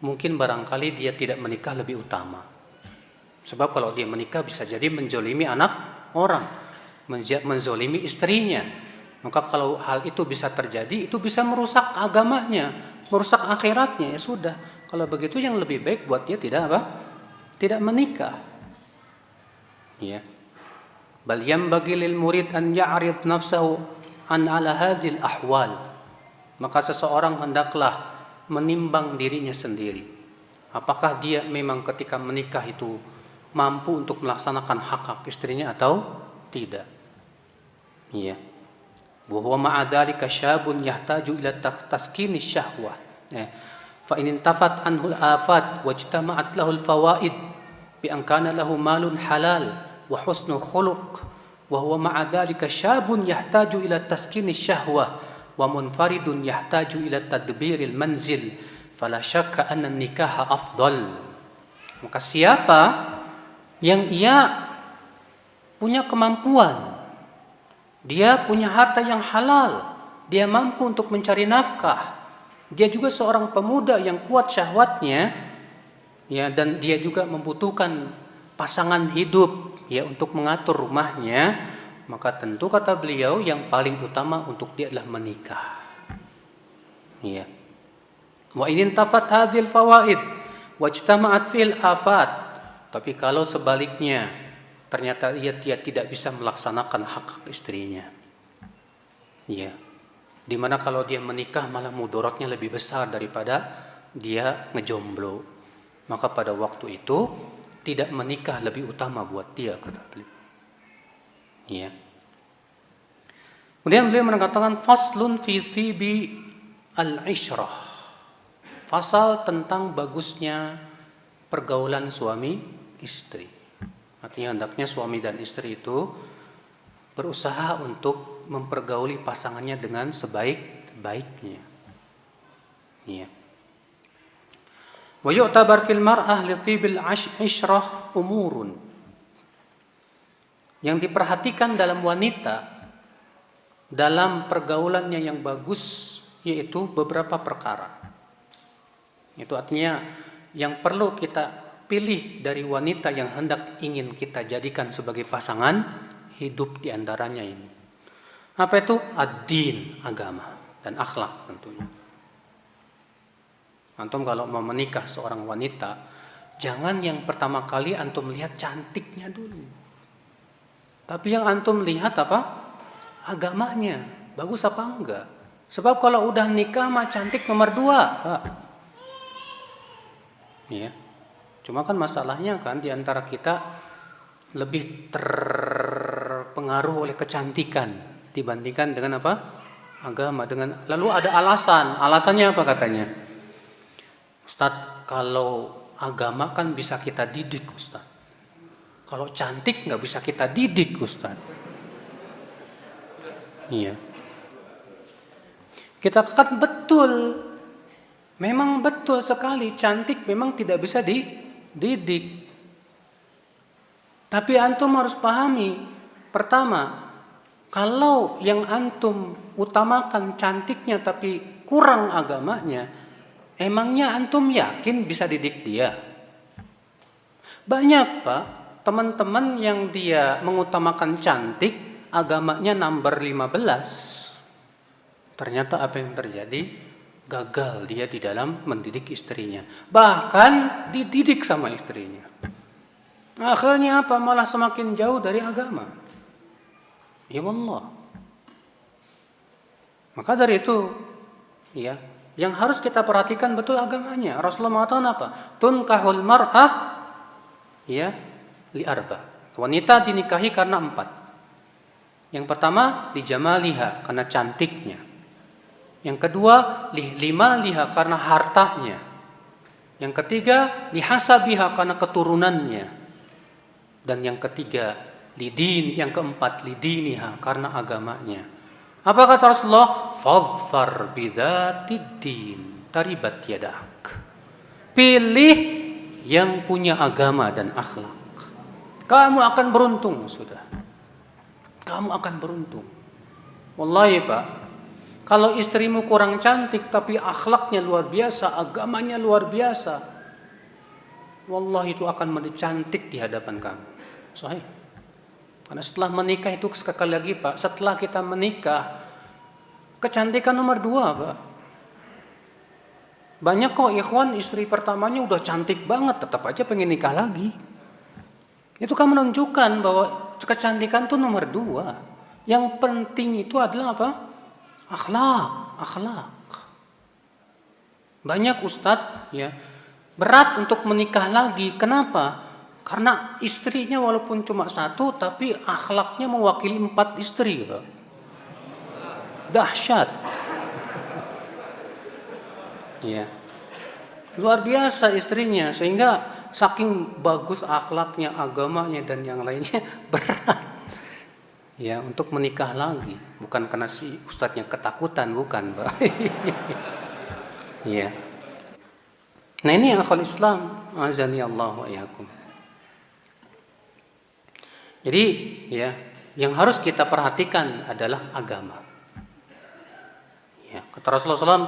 mungkin barangkali dia tidak menikah lebih utama. Sebab kalau dia menikah bisa jadi menzolimi anak orang, menzolimi istrinya. Maka kalau hal itu bisa terjadi, itu bisa merusak agamanya, merusak akhiratnya. Ya sudah, kalau begitu yang lebih baik buat dia tidak apa? Tidak menikah. Ya. Bal yanbaghi lil murid an ya'rid nafsahu an ala hadhil ahwal. Maka seseorang hendaklah menimbang dirinya sendiri. Apakah dia memang ketika menikah itu mampu untuk melaksanakan hak-hak istrinya atau tidak. Iya. Wa huwa ma'a dzalika syabun yahtaju ila taskini syahwah. Fa in intafat anhu al-afat wajtama'at lahu al-fawaid bi an kana lahu malun halal wa husnul khuluq wa huwa ma'a dzalika syabun yahtaju ila taskini syahwah wa munfaridun yahtaju ila tadbiril manzil fala syakka anna an-nikaha afdal. Maka siapa yang ia punya kemampuan, dia punya harta yang halal, dia mampu untuk mencari nafkah, dia juga seorang pemuda yang kuat syahwatnya, ya, dan dia juga membutuhkan pasangan hidup, ya, untuk mengatur rumahnya, maka tentu kata beliau yang paling utama untuk dia adalah menikah. Ya. Wa in tafat hadhil fawaid wajtama'at fil afat. Tapi kalau sebaliknya ternyata dia tidak bisa melaksanakan hak istrinya, ya, dimana kalau dia menikah malah mudaratnya lebih besar daripada dia ngejomblo, maka pada waktu itu tidak menikah lebih utama buat dia, kata beliau. Ya. Kemudian beliau mengatakan faslun fi tibi al-ishrah, pasal tentang bagusnya pergaulan suami istri. Artinya hendaknya suami dan istri itu berusaha untuk mempergauli pasangannya dengan sebaik-baiknya. Ya. Wa yu'tabar fil mar'ah li tibil ishrah umurun. Yang diperhatikan dalam wanita dalam pergaulannya yang bagus yaitu beberapa perkara. Itu artinya yang perlu kita pilih dari wanita yang hendak ingin kita jadikan sebagai pasangan hidup diantaranya ini. Apa itu? Ad-din, agama, dan akhlak tentunya. Antum kalau mau menikah seorang wanita, jangan yang pertama kali antum lihat cantiknya dulu. Tapi yang antum lihat apa? Agamanya, bagus apa enggak. Sebab kalau udah nikah mah cantik nomor 2. Iya. Cuma kan masalahnya kan di antara kita lebih terpengaruh oleh kecantikan dibandingkan dengan apa? Agama. Dengan lalu ada alasan. Alasannya apa katanya? Ustadz, kalau agama kan bisa kita didik, Ustadz. Kalau cantik nggak bisa kita didik, Ustadz. Iya. Kita kan betul. Memang betul sekali, cantik memang tidak bisa didik. Tapi antum harus pahami, pertama, kalau yang antum utamakan cantiknya tapi kurang agamanya, emangnya antum yakin bisa didik dia? Banyak Pak, teman-teman yang dia mengutamakan cantik, agamanya nomor 15. Ternyata apa yang terjadi? Gagal dia di dalam mendidik istrinya. Bahkan dididik sama istrinya. Akhirnya apa? Malah semakin jauh dari agama. Ya wallah. Maka dari itu, ya, yang harus kita perhatikan betul agamanya. Rasulullah mengatakan apa? Tunkahul mar'ah, ya, li arba. Wanita dinikahi karena 4. Yang pertama, li jamaliha, karena cantiknya. Yang kedua, li limaliha, karena hartanya. Yang ketiga, li hasabiha, karena keturunannya. Dan yang ketiga, lidin, yang keempat, lidiniha, karena agamanya. Apa kata Rasulullah? Fadfar bidzatid din, taribat yadak. Pilih yang punya agama dan akhlak. Kamu akan beruntung, sudah. Kamu akan beruntung. Wallahi Pak, kalau istrimu kurang cantik tapi akhlaknya luar biasa, agamanya luar biasa, wallahi itu akan menjadi cantik di hadapan kamu. Sahih. Karena setelah menikah itu sekali lagi Pak, setelah kita menikah, kecantikan nomor 2 Pak. Banyak kok ikhwan istri pertamanya udah cantik banget, tetap aja pengen nikah lagi. Itu kan menunjukkan bahwa kecantikan itu nomor 2. Yang penting itu adalah apa? Akhlak. Banyak ustadz ya berat untuk menikah lagi. Kenapa? Karena istrinya walaupun cuma 1, tapi akhlaknya mewakili 4 istri. Pak. Dahsyat. Ya. Luar biasa istrinya, sehingga saking bagus akhlaknya, agamanya dan yang lainnya berat. Ya, untuk menikah lagi, bukan karena si ustadznya ketakutan, bukan, Pak. Ya. Nah, ini akhwal Islam, azani Allah wa iyyakum. Jadi, ya, yang harus kita perhatikan adalah agama. Ya, kata Rasulullah SAW,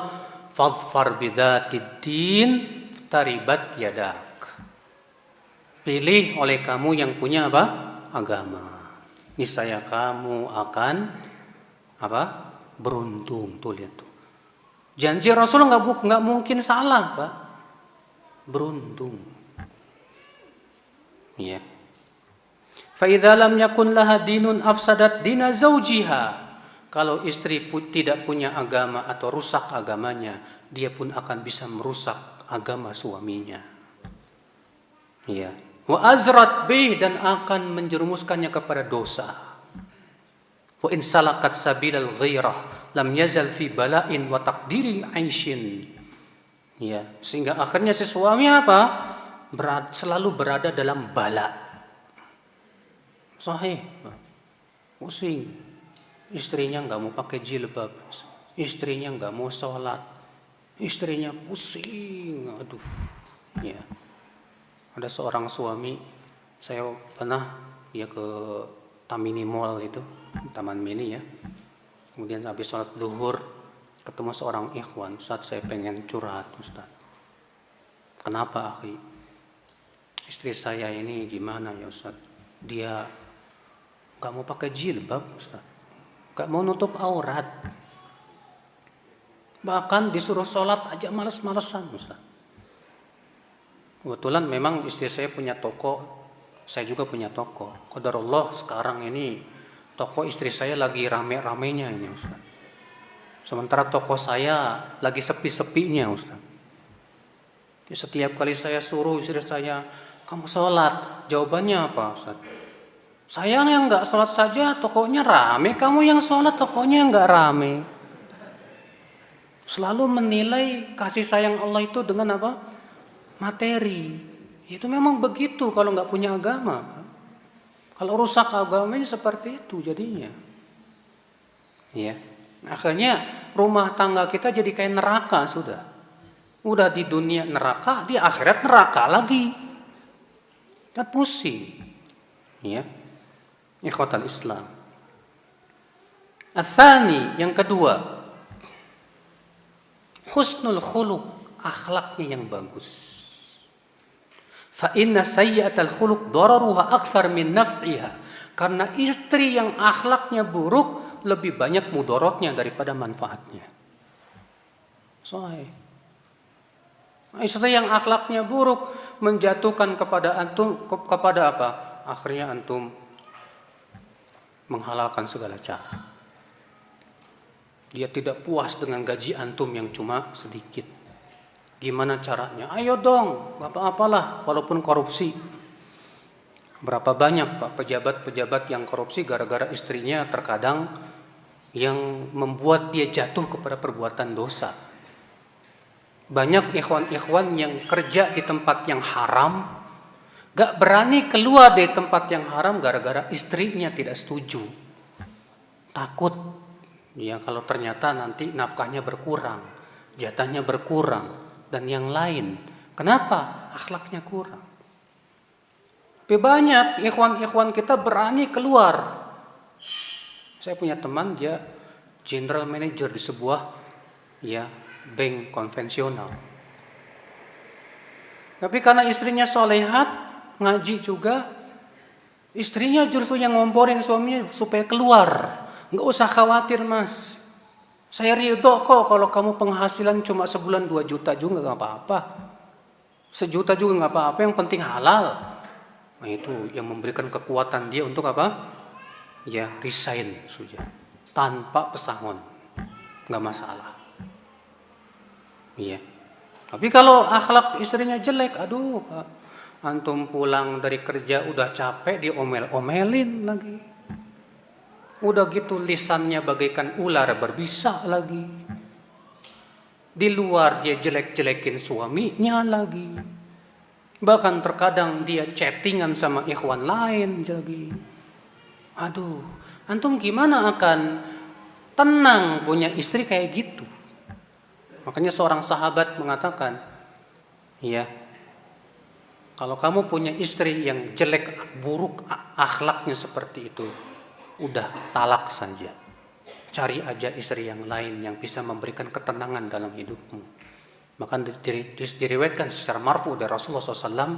fadfar bidzatid din taribat yadak. Pilih oleh kamu yang punya apa? Agama. Niscaya kamu akan apa? Beruntung. Tuh lihat tuh. Janji Rasulullah nggak mungkin salah, Pak. Beruntung. Ya. Fa idza lam yakun laha dinun afsadat dina zaujiha. Kalau istri tidak punya agama atau rusak agamanya, dia pun akan bisa merusak agama suaminya. Ya. Wa azrat bih, dan akan menjerumuskannya kepada dosa. Wa in salakat sabilal ghairah lam yazal fi bala'in wa taqdiri aishin. Ya, sehingga akhirnya si suami apa? Selalu berada dalam bala. Sahih. Pusing. Istrinya nggak mau pakai jilbab. Istrinya nggak mau sholat. Istrinya pusing. Aduh. Ya. Ada seorang suami, saya pernah ya ke Tamini Mall itu, Taman Mini ya. Kemudian habis sholat zuhur, ketemu seorang ikhwan, Ustaz saya pengen curhat Ustaz. Kenapa akhi? Istri saya ini gimana ya Ustaz? Dia gak mau pakai jilbab Ustaz. Gak mau nutup aurat. Bahkan disuruh sholat aja malas-malesan Ustaz. Kebetulan memang istri saya punya toko, saya juga punya toko. Qadarullah sekarang ini toko istri saya lagi rame-ramenya ini Ustaz. Sementara toko saya lagi sepi-sepinya Ustaz. Setiap kali saya suruh istri saya, kamu sholat, jawabannya apa Ustaz? Saya yang gak sholat saja tokonya rame, kamu yang sholat tokonya gak rame. Selalu menilai kasih sayang Allah itu dengan apa? Materi. Itu memang begitu kalau gak punya agama. Kalau rusak agamanya seperti itu jadinya. Ya. Akhirnya rumah tangga kita jadi kayak neraka sudah. Udah di dunia neraka, di akhirat neraka lagi. Kan pusing. Ya. Ikhwatal Islam. Ats-tsani, yang kedua, husnul khuluq, akhlaknya yang bagus. Fa inna sayyi'atal khuluq dararuha aktsar min naf'iha. Karena istri yang akhlaknya buruk lebih banyak mudorotnya daripada manfaatnya. Sahih. Istri yang akhlaknya buruk menjatuhkan kepada antum kepada apa? Akhirnya antum menghalalkan segala cara. Dia tidak puas dengan gaji antum yang cuma sedikit. Gimana caranya? Ayo dong, gak apa-apalah, walaupun korupsi. Berapa banyak Pak pejabat-pejabat yang korupsi gara-gara istrinya terkadang yang membuat dia jatuh kepada perbuatan dosa. Banyak ikhwan-ikhwan yang kerja di tempat yang haram, gak berani keluar dari tempat yang haram gara-gara istrinya tidak setuju. Takut ya kalau ternyata nanti nafkahnya berkurang, jatahnya berkurang, dan yang lain. Kenapa? Akhlaknya kurang. Tapi banyak ikhwan-ikhwan kita berani keluar. Saya punya teman, dia general manager di sebuah bank konvensional. Tapi karena istrinya solehat, ngaji juga, istrinya justru yang ngomporin suaminya supaya keluar. Nggak usah khawatir mas, saya ridho kok kalau kamu penghasilan cuma sebulan 2 juta juga nggak apa-apa, 1 juta juga nggak apa-apa, yang penting halal. Nah itu yang memberikan kekuatan dia untuk apa? Ya resign saja tanpa pesangon, nggak masalah. Iya. Tapi kalau akhlak istrinya jelek, aduh Pak, antum pulang dari kerja udah capek diomel-omelin lagi. Udah gitu lisannya bagaikan ular berbisa lagi. Di luar dia jelek-jelekin suaminya lagi. Bahkan terkadang dia chattingan sama ikhwan lain lagi. Aduh, antum gimana akan tenang punya istri kayak gitu? Makanya seorang sahabat mengatakan, ya, kalau kamu punya istri yang jelek, buruk akhlaknya seperti itu, udah talak saja. Cari aja istri yang lain yang bisa memberikan ketenangan dalam hidupmu. Maka diriwayatkan secara marfu dari Rasulullah SAW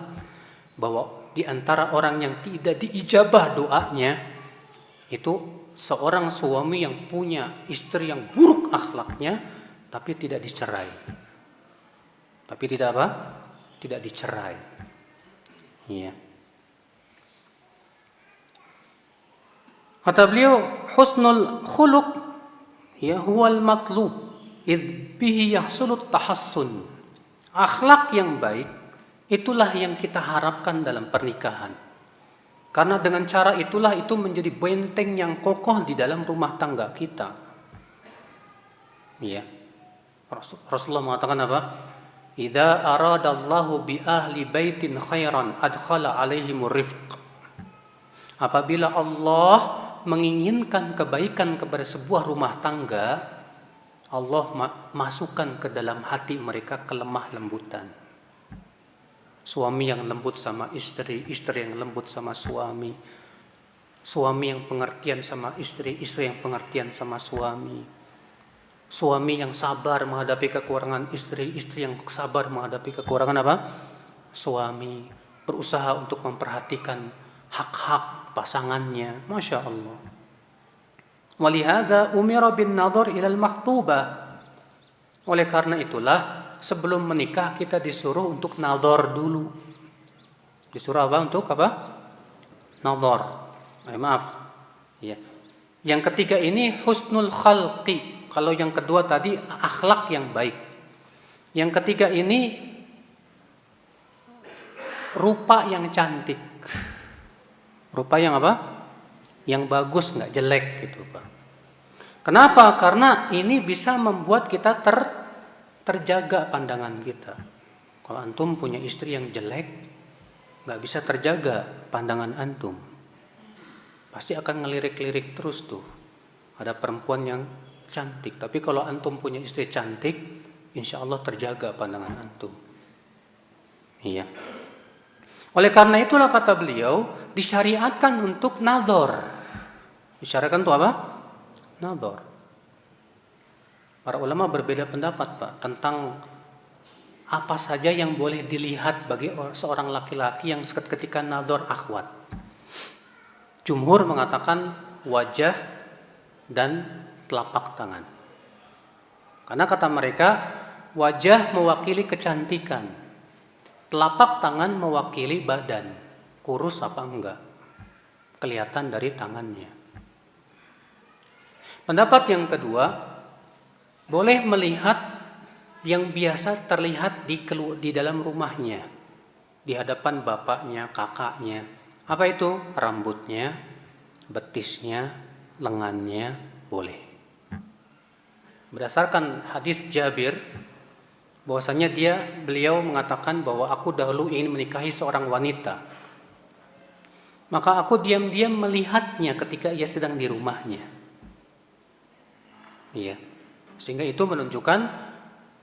bahwa di antara orang yang tidak diijabah doanya itu seorang suami yang punya istri yang buruk akhlaknya tapi tidak dicerai. Tapi tidak apa? Tidak dicerai. Iya. Kata beliau, husnul khuluq ya huwal matlub idh bihi yahsulut tahassun. Akhlak yang baik itulah yang kita harapkan dalam pernikahan. Karena dengan cara itulah itu menjadi benteng yang kokoh di dalam rumah tangga kita. Ya. Rasulullah mengatakan apa? Idza aradallahu bi ahli baitin khairan adkhala alaihimur rifq. Apabila Allah menginginkan kebaikan kepada sebuah rumah tangga, Allah masukkan ke dalam hati mereka kelemah lembutan. Suami yang lembut sama istri, istri yang lembut sama suami, suami yang pengertian sama istri, istri yang pengertian sama suami, suami yang sabar menghadapi kekurangan istri, istri yang sabar menghadapi kekurangan apa? Suami, berusaha untuk memperhatikan hak-hak pasangannya. Masya Allah. Walihada umira bin nadhar ilal makhtubah. Oleh karena itulah sebelum menikah kita disuruh untuk nadhar dulu. Disuruh apa? Untuk apa? Nadhar. Maaf. Ya. Yang ketiga ini husnul khalqi. Kalau yang kedua tadi akhlak yang baik. Yang ketiga ini rupa yang cantik. Rupa yang apa? Yang bagus, nggak jelek gitu Pak. Kenapa? Karena ini bisa membuat kita terjaga pandangan kita. Kalau antum punya istri yang jelek, nggak bisa terjaga pandangan antum. Pasti akan ngelirik-lirik terus tuh. Ada perempuan yang cantik, tapi kalau antum punya istri cantik, insya Allah terjaga pandangan antum. Iya. Oleh karena itulah kata beliau disyariatkan untuk nadhar. Disyariatkan untuk apa? Nadhar. Para ulama berbeda pendapat Pak tentang apa saja yang boleh dilihat bagi seorang laki-laki yang ketika nadhar akhwat. Jumhur mengatakan wajah dan telapak tangan. Karena kata mereka wajah mewakili kecantikan. Telapak tangan mewakili badan, kurus apa enggak, kelihatan dari tangannya. Pendapat yang kedua, boleh melihat yang biasa terlihat di dalam rumahnya, di hadapan bapaknya, kakaknya. Apa itu? Rambutnya, betisnya, lengannya, boleh. Berdasarkan hadis Jabir, bahwasanya beliau mengatakan bahwa aku dahulu ingin menikahi seorang wanita. Maka aku diam-diam melihatnya ketika ia sedang di rumahnya. Iya. Sehingga itu menunjukkan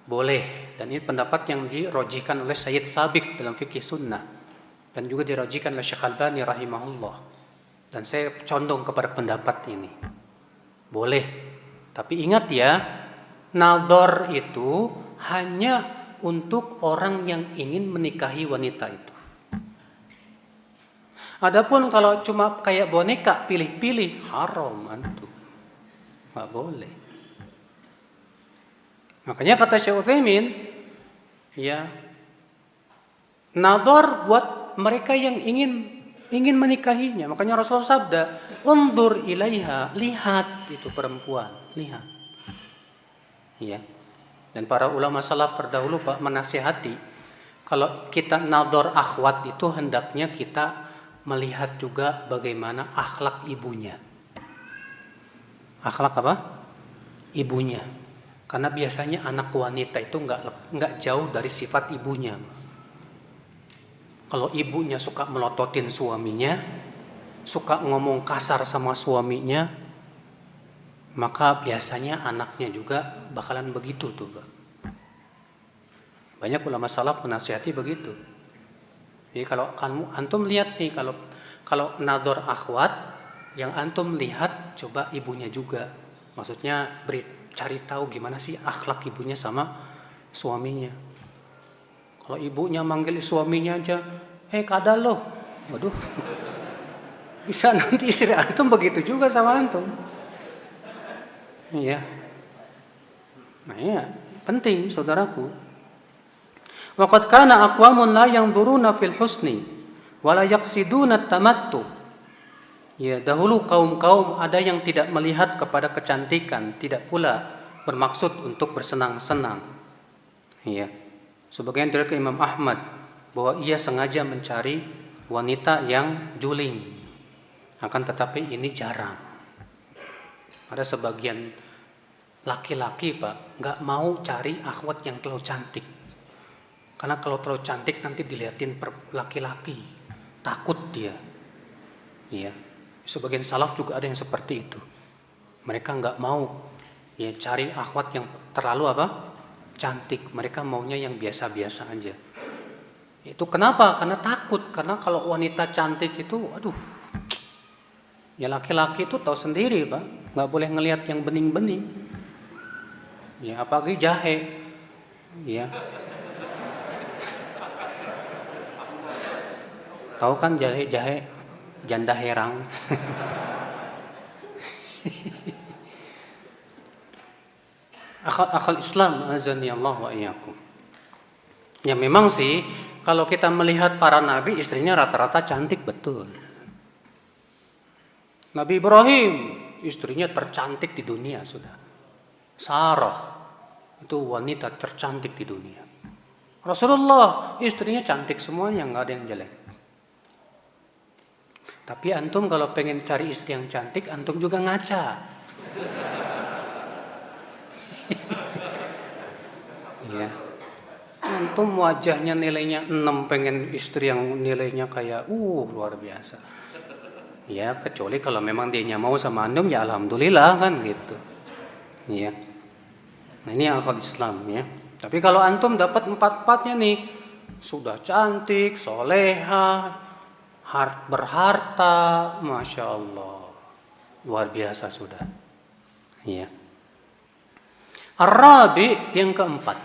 boleh, dan ini pendapat yang dirojihkan oleh Sayyid Sabiq dalam fikih sunnah dan juga dirojihkan oleh Syekh Albani rahimahullah. Dan saya condong kepada pendapat ini. Boleh. Tapi ingat ya, nadhar itu hanya untuk orang yang ingin menikahi wanita itu. Adapun kalau cuma kayak boneka pilih-pilih, haram antum. Enggak boleh. Makanya kata Syekh Utsaimin, ya, nadhar buat mereka yang ingin menikahinya. Makanya Rasulullah sabda, "Unzur ilaiha", lihat itu perempuan, lihat. Ya. Dan para ulama salaf terdahulu Pak menasihati, kalau kita nadhar akhwat itu hendaknya kita melihat juga bagaimana akhlak ibunya. Akhlak apa? Ibunya. Karena biasanya anak wanita itu nggak jauh dari sifat ibunya. Kalau ibunya suka melototin suaminya, suka ngomong kasar sama suaminya, maka biasanya anaknya juga bakalan begitu tuh, Pak. Banyak ulama salaf menasihati begitu. Jadi kalau antum lihat nih, kalau nadhar akhwat, yang antum lihat coba ibunya juga. Maksudnya cari tahu gimana sih akhlak ibunya sama suaminya. Kalau ibunya manggil suaminya aja, kadal loh. Waduh. Bisa nanti istri antum begitu juga sama antum. Iya. Nah ya, penting saudaraku. Waqad kana aqwamun la yanzuruna fil husni wa la yaqsiduna tamattu. Ya, dahulu kaum-kaum ada yang tidak melihat kepada kecantikan, tidak pula bermaksud untuk bersenang-senang. Ya. Sebagian diriwayatkan Imam Ahmad bahwa ia sengaja mencari wanita yang juling. Akan tetapi ini jarang. Ada sebagian laki-laki, Pak, enggak mau cari akhwat yang terlalu cantik. Karena kalau terlalu cantik nanti dilihatin laki-laki, takut dia. Iya. Sebagian salaf juga ada yang seperti itu. Mereka nggak mau ya cari akhwat yang terlalu cantik. Mereka maunya yang biasa-biasa aja. Itu kenapa? Karena takut. Karena kalau wanita cantik itu, aduh, ya laki-laki itu tahu sendiri, Pak. Nggak boleh ngelihat yang bening-bening. Ya apalagi jahe. Ya. Tahu kan jahe janda herang. Akal Islam azani Allah wa iyyakum. Ya memang sih kalau kita melihat para nabi, istrinya rata-rata cantik, betul. Nabi Ibrahim istrinya tercantik di dunia sudah. Sarah itu wanita tercantik di dunia. Rasulullah istrinya cantik semuanya, nggak ada yang jelek. Tapi antum kalau pengen cari istri yang cantik, antum juga ngaca. Ya. Antum wajahnya nilainya 6, pengen istri yang nilainya kayak luar biasa. Ya, kecuali kalau memang dia mau sama antum, ya alhamdulillah kan gitu. Ya. Nah, ini akal Islam ya. Tapi kalau antum dapat 4-4-nya nih, sudah cantik, soleha, berharta, Masya Allah, luar biasa sudah. Ya. Ar-rabi yang keempat,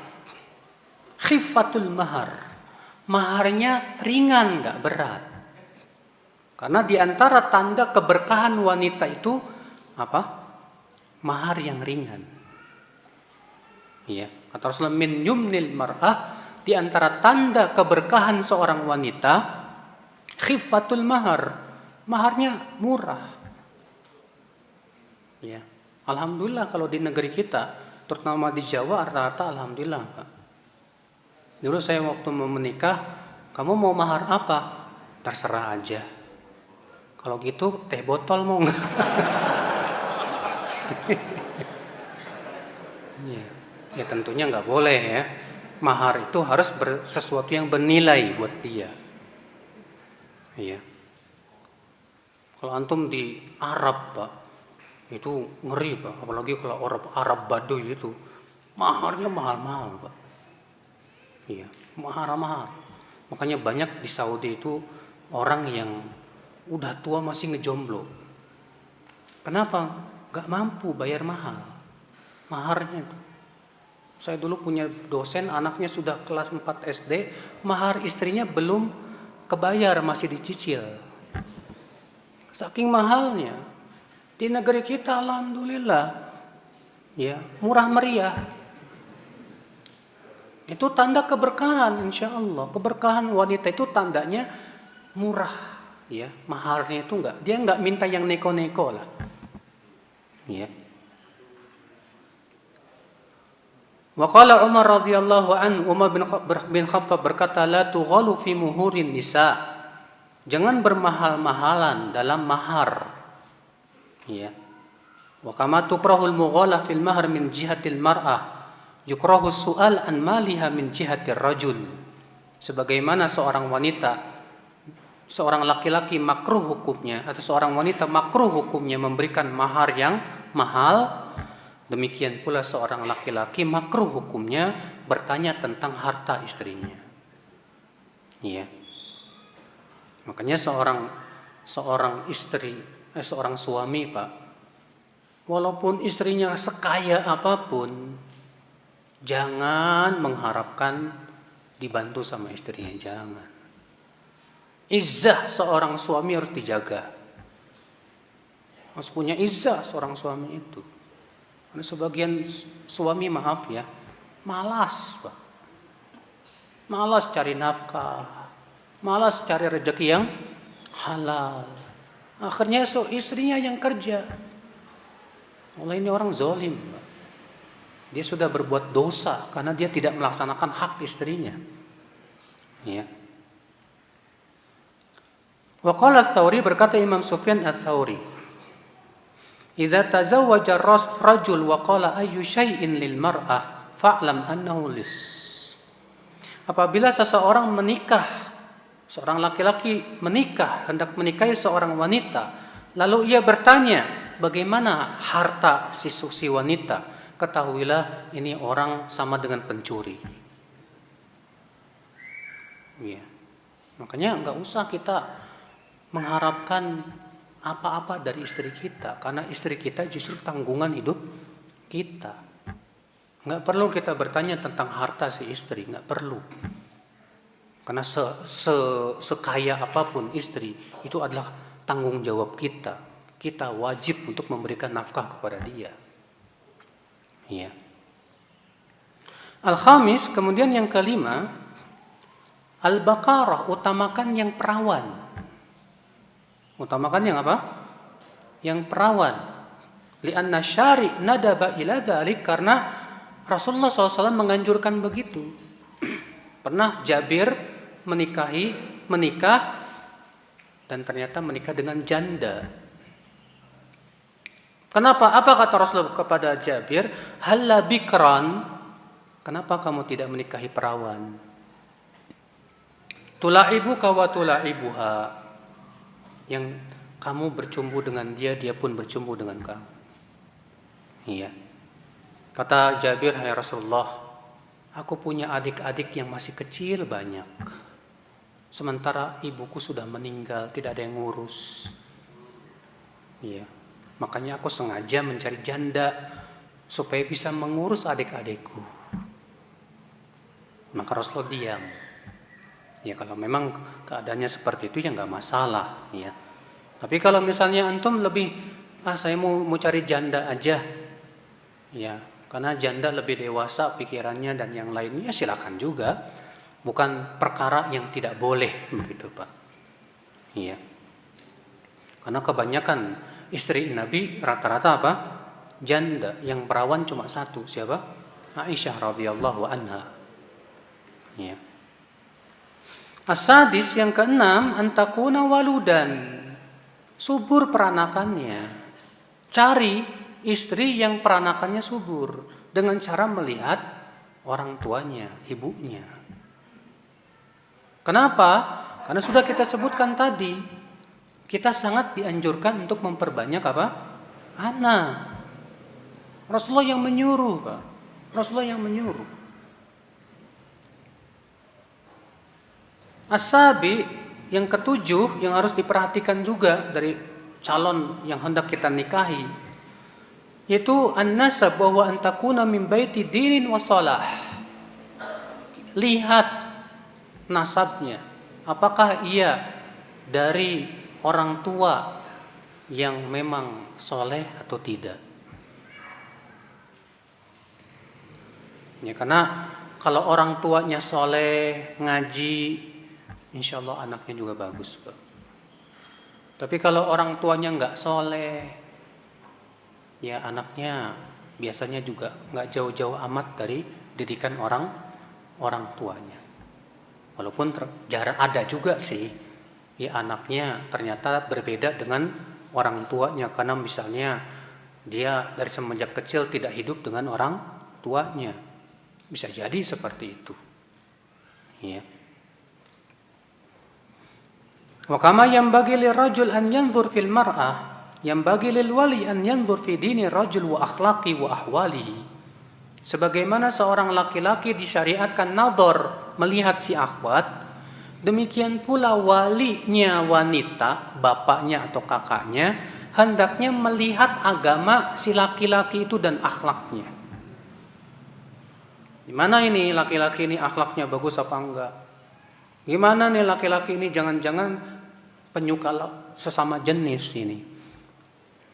khifatul mahar, maharnya ringan, nggak berat. Karena diantara tanda keberkahan wanita itu apa? Mahar yang ringan. Ya, kata Rasulullah, min yumnil mar'ah, diantara tanda keberkahan seorang wanita, khifatul mahar, maharnya murah. Ya. Alhamdulillah kalau di negeri kita, terutama di Jawa, rata-rata alhamdulillah, Pak. Dulu saya waktu mau menikah, kamu mau mahar apa? Terserah aja. Kalau gitu teh botol mau nggak? Ya, ya tentunya nggak boleh ya. Mahar itu harus sesuatu yang bernilai buat dia. Iya. Kalau antum di Arab, Pak, itu ngeri, Pak. Apalagi kalau Arab Baduy itu, maharnya mahal-mahal, Pak. Iya, mahar-mahal. Makanya banyak di Saudi itu orang yang udah tua masih ngejomblo. Kenapa? Gak mampu bayar mahal. Maharnya itu. Saya dulu punya dosen, anaknya sudah kelas 4 SD, mahar istrinya belum kebayar, masih dicicil. Saking mahalnya. Di negeri kita alhamdulillah ya, murah meriah. Itu tanda keberkahan, insya Allah. Keberkahan wanita itu tandanya murah, ya. Maharnya itu dia nggak minta yang neko-neko lah, ya. Wa qala Umar radhiyallahu anhu, Umar bin Khattab berkata, la tughalu fi muhurin nisa. Jangan bermahal-mahalan dalam mahar. Ya. Wa kama tukrahul mughalah fil mahr min jihatil mar'ah, yukrahu su'al an maliha min jihatir rajul. Sebagaimana seorang wanita, seorang laki-laki makruh hukumnya, atau seorang wanita makruh hukumnya memberikan mahar yang mahal, demikian pula seorang laki-laki makruh hukumnya bertanya tentang harta istrinya. Iya. Makanya seorang suami, Pak, walaupun istrinya sekaya apapun, jangan mengharapkan dibantu sama istrinya, jangan. Izzah seorang suami harus dijaga. Harus punya izzah seorang suami itu. Karena sebagian suami, maaf ya, malas, Pak. Malas cari nafkah, malas cari rezeki yang halal. Akhirnya istrinya yang kerja. Allah, ini orang zalim, Pak. Dia sudah berbuat dosa karena dia tidak melaksanakan hak istrinya. Ya. Wa qala Ats-Tsauri, berkata Imam Sufyan Ats-Tsauri, idza tazawwaja rajul wa qala ayyu syai'in lil mar'ah fa'lam annahu lis. Apabila seseorang menikah, seorang laki-laki menikah, hendak menikahi seorang wanita, lalu ia bertanya, bagaimana harta si wanita? Ketahuilah ini orang sama dengan pencuri. Ya. Makanya nggak usah kita mengharapkan apa-apa dari istri kita, karena istri kita justru tanggungan hidup kita. Nggak perlu kita bertanya tentang harta si istri, nggak perlu. Karena sekaya apapun istri, itu adalah tanggung jawab kita. Kita wajib untuk memberikan nafkah kepada dia. Ya. Al-khamis, kemudian yang kelima, al-baqarah, utamakan yang perawan. Utamakan yang apa? Yang perawan. Li'anna syari' nadaba ila dzalik, karena Rasulullah SAW menganjurkan begitu. Pernah Jabir menikah dan ternyata menikah dengan janda. Kenapa? Apa kata Rasulullah kepada Jabir? Halla bikran, kenapa kamu tidak menikahi perawan? Tula'ibuka wa tula'ibuha, yang kamu bercumbu dengan dia, dia pun bercumbu dengan kamu. Iya. Kata Jabir, hai Rasulullah, aku punya adik-adik yang masih kecil banyak. Sementara ibuku sudah meninggal, tidak ada yang ngurus. Iya. Makanya aku sengaja mencari janda supaya bisa mengurus adik-adikku. Maka Rasulullah diam. Ya, kalau memang keadaannya seperti itu ya nggak masalah, ya. Tapi kalau misalnya antum lebih, saya mau cari janda aja, ya, karena janda lebih dewasa pikirannya dan yang lainnya, silakan juga. Bukan perkara yang tidak boleh, begitu Pak. Iya. Karena kebanyakan istri Nabi rata-rata apa? Janda yang perawan cuma satu. Siapa? Aisyah radhiyallahu anha. Ya. As-sadis yang keenam, antakuna waludan. Subur peranakannya. Cari istri yang peranakannya subur dengan cara melihat orang tuanya, ibunya. Kenapa? Karena sudah kita sebutkan tadi, kita sangat dianjurkan untuk memperbanyak apa? Anak. Rasulullah yang menyuruh, Pak. Rasulullah yang menyuruh. As-sabi yang ketujuh yang harus diperhatikan juga dari calon yang hendak kita nikahi, yaitu an-nasab, bahwa antakuna min baiti dinin wa shalah. Lihat nasabnya, apakah ia dari orang tua yang memang soleh atau tidak. Ya, karena kalau orang tuanya soleh, ngaji, insya Allah anaknya juga bagus, Pak. Tapi kalau orang tuanya nggak soleh, ya anaknya biasanya juga nggak jauh-jauh amat dari didikan orang tuanya. Walaupun jarang ada juga sih, ya anaknya ternyata berbeda dengan orang tuanya, karena misalnya dia dari semenjak kecil tidak hidup dengan orang tuanya, bisa jadi seperti itu. Ya. Wa kama yanbaghi lirajul an yanzur fil mar'ah, yanbaghi lil wali an yanzur fi dini rajul wa akhlaqi wa ahwalihi. Sebagaimana seorang laki-laki disyariatkan nazar, melihat si akhwat, demikian pula walinya wanita, bapaknya atau kakaknya, hendaknya melihat agama si laki-laki itu dan akhlaknya. Gimana ini laki-laki ini akhlaknya bagus apa enggak? Gimana nih laki-laki ini jangan-jangan penyuka sesama jenis ini?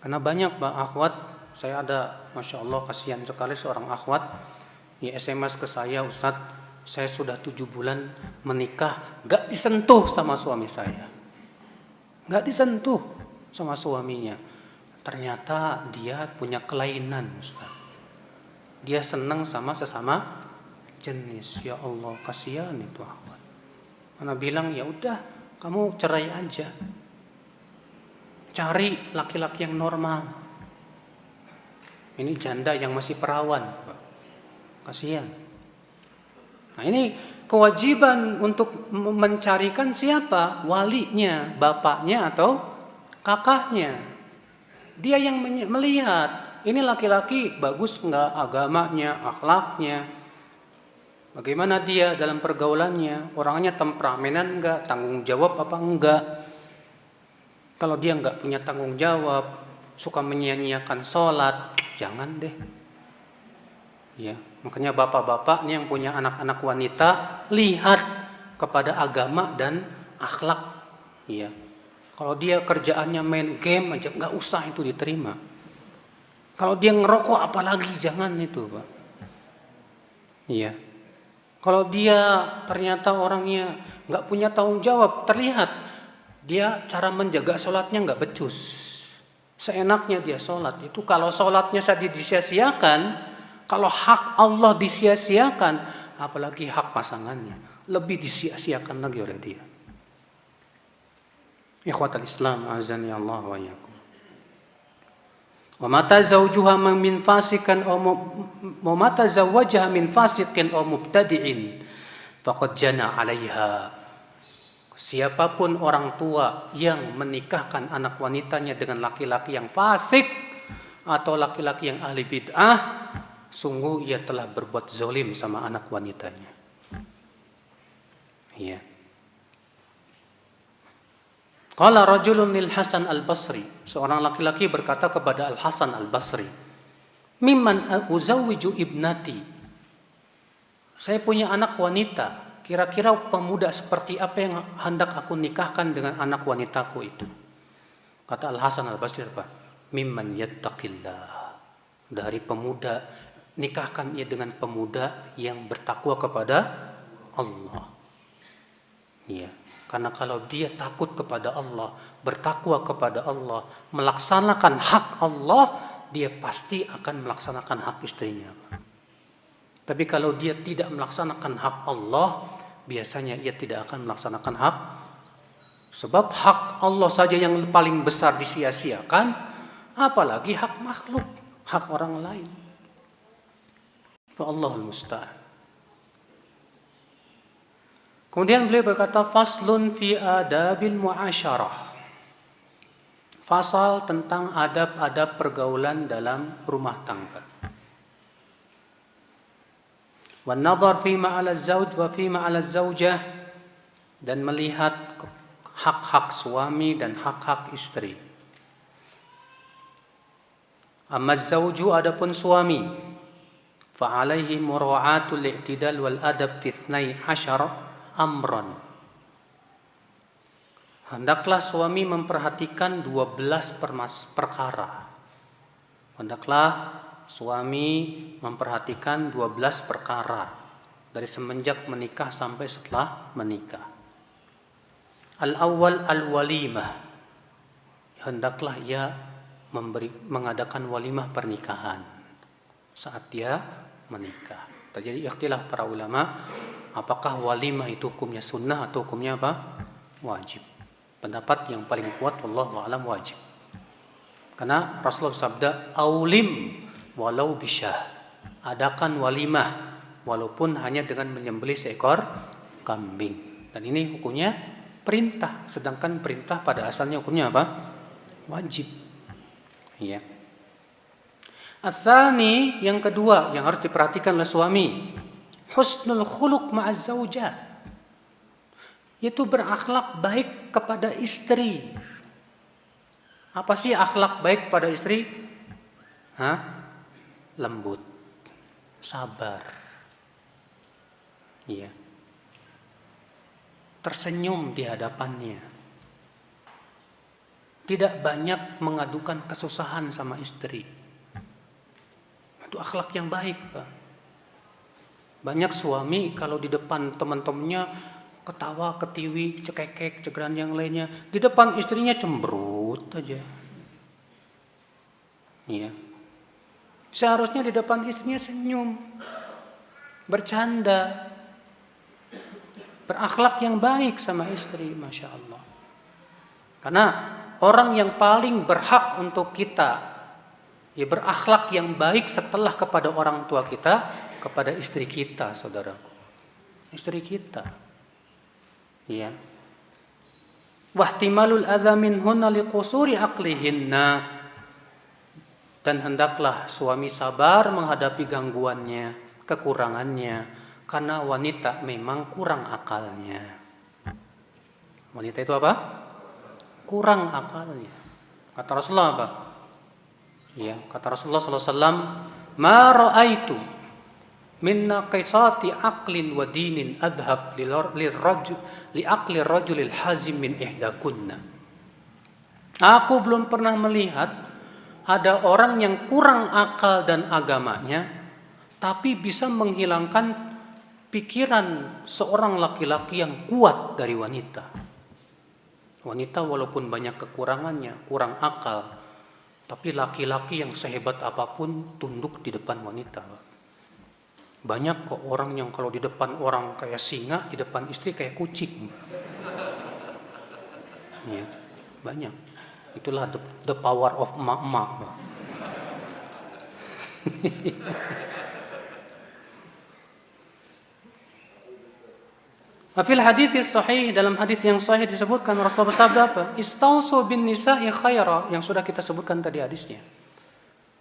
Karena banyak Pak akhwat, saya ada, Masya Allah kasihan sekali seorang akhwat, ya SMS ke saya, Ustadz, saya sudah 7 bulan menikah, gak disentuh sama suami saya. Gak disentuh sama suaminya. Ternyata dia punya kelainan, Ustadz. Dia senang sama sesama jenis. Ya Allah, kasihan itu akhwat. Mana bilang, ya udah, kamu cerai aja. Cari laki-laki yang normal. Ini janda yang masih perawan, Pak. Kasihan. Nah, ini kewajiban untuk mencarikan siapa? Walinya, bapaknya atau kakaknya. Dia yang melihat, ini laki-laki bagus enggak agamanya, akhlaknya. Bagaimana dia dalam pergaulannya, orangnya temperamenan enggak, tanggung jawab apa enggak. Kalau dia enggak punya tanggung jawab, suka menyia-nyiakan sholat, jangan deh. Ya, makanya bapak-bapak nih yang punya anak-anak wanita, lihat kepada agama dan akhlak. Ya, kalau dia kerjaannya main game aja, enggak usah itu diterima. Kalau dia ngerokok apalagi jangan itu, Pak. Iya. Kalau dia ternyata orangnya nggak punya tanggung jawab, terlihat dia cara menjaga sholatnya nggak becus, seenaknya dia sholat. Itu kalau sholatnya saja disia-siakan, kalau hak Allah disia-siakan, apalagi hak pasangannya, lebih disia-siakan lagi oleh dia. Ikhwatal Islam, azani Allah wa iyyakum. Wa mata zawjuha min fasikan aw mata zawwajaha min fasiqin aw mubtadi'in faqad jana 'alaiha. Siapapun orang tua yang menikahkan anak wanitanya dengan laki-laki yang fasik atau laki-laki yang ahli bid'ah, sungguh ia telah berbuat zalim sama anak wanitanya. Iya. Qala rajulun lil Hasan al-Basri, seorang laki-laki berkata kepada Al-Hasan al-Basri, "Mimman uzawwiju ibnati?" Saya punya anak wanita, kira-kira pemuda seperti apa yang hendak aku nikahkan dengan anak wanitaku itu? Kata Al-Hasan al-Basri apa? Mimman yattaqillah. Dari pemuda, nikahkan ia dengan pemuda yang bertakwa kepada Allah. Iya. Karena kalau dia takut kepada Allah, bertakwa kepada Allah, melaksanakan hak Allah, dia pasti akan melaksanakan hak istrinya. Tapi kalau dia tidak melaksanakan hak Allah, biasanya ia tidak akan melaksanakan hak. Sebab hak Allah saja yang paling besar disia-siakan, apalagi hak makhluk, hak orang lain. Allahul musta'an. Kemudian beliau berkata, faslun fi adabil muasyarah. Fasal tentang adab-adab pergaulan dalam rumah tangga. Wan nadhar fi ma 'ala az-zawj wa fi ma 'ala az-zawjah, dan melihat hak-hak suami dan hak-hak istri. Amma az-zawju, adapun suami, fa 'alaihi mura'atul i'tidal wal adab fi 12 amran. Hendaklah suami memperhatikan 12 perkara. Hendaklah suami memperhatikan 12 perkara dari semenjak menikah sampai setelah menikah. Al-awwal al-walimah. Hendaklah ia mengadakan walimah pernikahan saat dia menikah. Terjadi ikhtilaf para ulama, apakah walimah itu hukumnya sunnah atau hukumnya apa? Wajib. Pendapat yang paling kuat wallahu a'lam wajib. Karena Rasulullah sabda, aulim walau bisyah. Adakan walimah walaupun hanya dengan menyembelih seekor kambing. Dan ini hukumnya perintah, sedangkan perintah pada asalnya hukumnya apa? Wajib. Iya. Asani, yang kedua yang harus diperhatikan oleh suami, husnul khuluq ma'az zaujah, yaitu berakhlak baik kepada istri. Apa sih akhlak baik kepada istri? Lembut, sabar, iya, tersenyum di hadapannya, tidak banyak mengadukan kesusahan sama istri. Itu akhlak yang baik, Pak. Banyak suami kalau di depan teman-temannya ketawa, ketiwi, cekekek, cegeran yang lainnya, di depan istrinya cemberut aja. Iya. Seharusnya di depan istrinya senyum, bercanda, berakhlak yang baik sama istri, Masya Allah. Karena orang yang paling berhak untuk kita berakhlak yang baik setelah kepada orang tua kita, kepada istri kita, saudaraku. Istri kita. Iya. Wahtimalul adza minhunna liqusuri aqlihinna. Dan hendaklah suami sabar menghadapi gangguannya, kekurangannya, karena wanita memang kurang akalnya. Wanita itu apa? Kurang akalnya. Kata Rasulullah apa? Ya, kata Rasulullah SAW, ma ra'aitu min naqisati aqlin wa dinin adhab li aqli rajulil hazim min ihdakunna. Aku belum pernah melihat ada orang yang kurang akal dan agamanya, tapi bisa menghilangkan pikiran seorang laki-laki yang kuat dari wanita. Wanita walaupun banyak kekurangannya, kurang akal, tapi laki-laki yang sehebat apapun tunduk di depan wanita. Banyak kok orang yang kalau di depan orang kayak singa, di depan istri kayak kucing. Ya, banyak. Itulah the power of emak-emak. Fil hadis sahih, dalam hadis yang sahih disebutkan Rasulullah bersabda apa? Istausu bin nisa'i khaira, yang sudah kita sebutkan tadi hadisnya.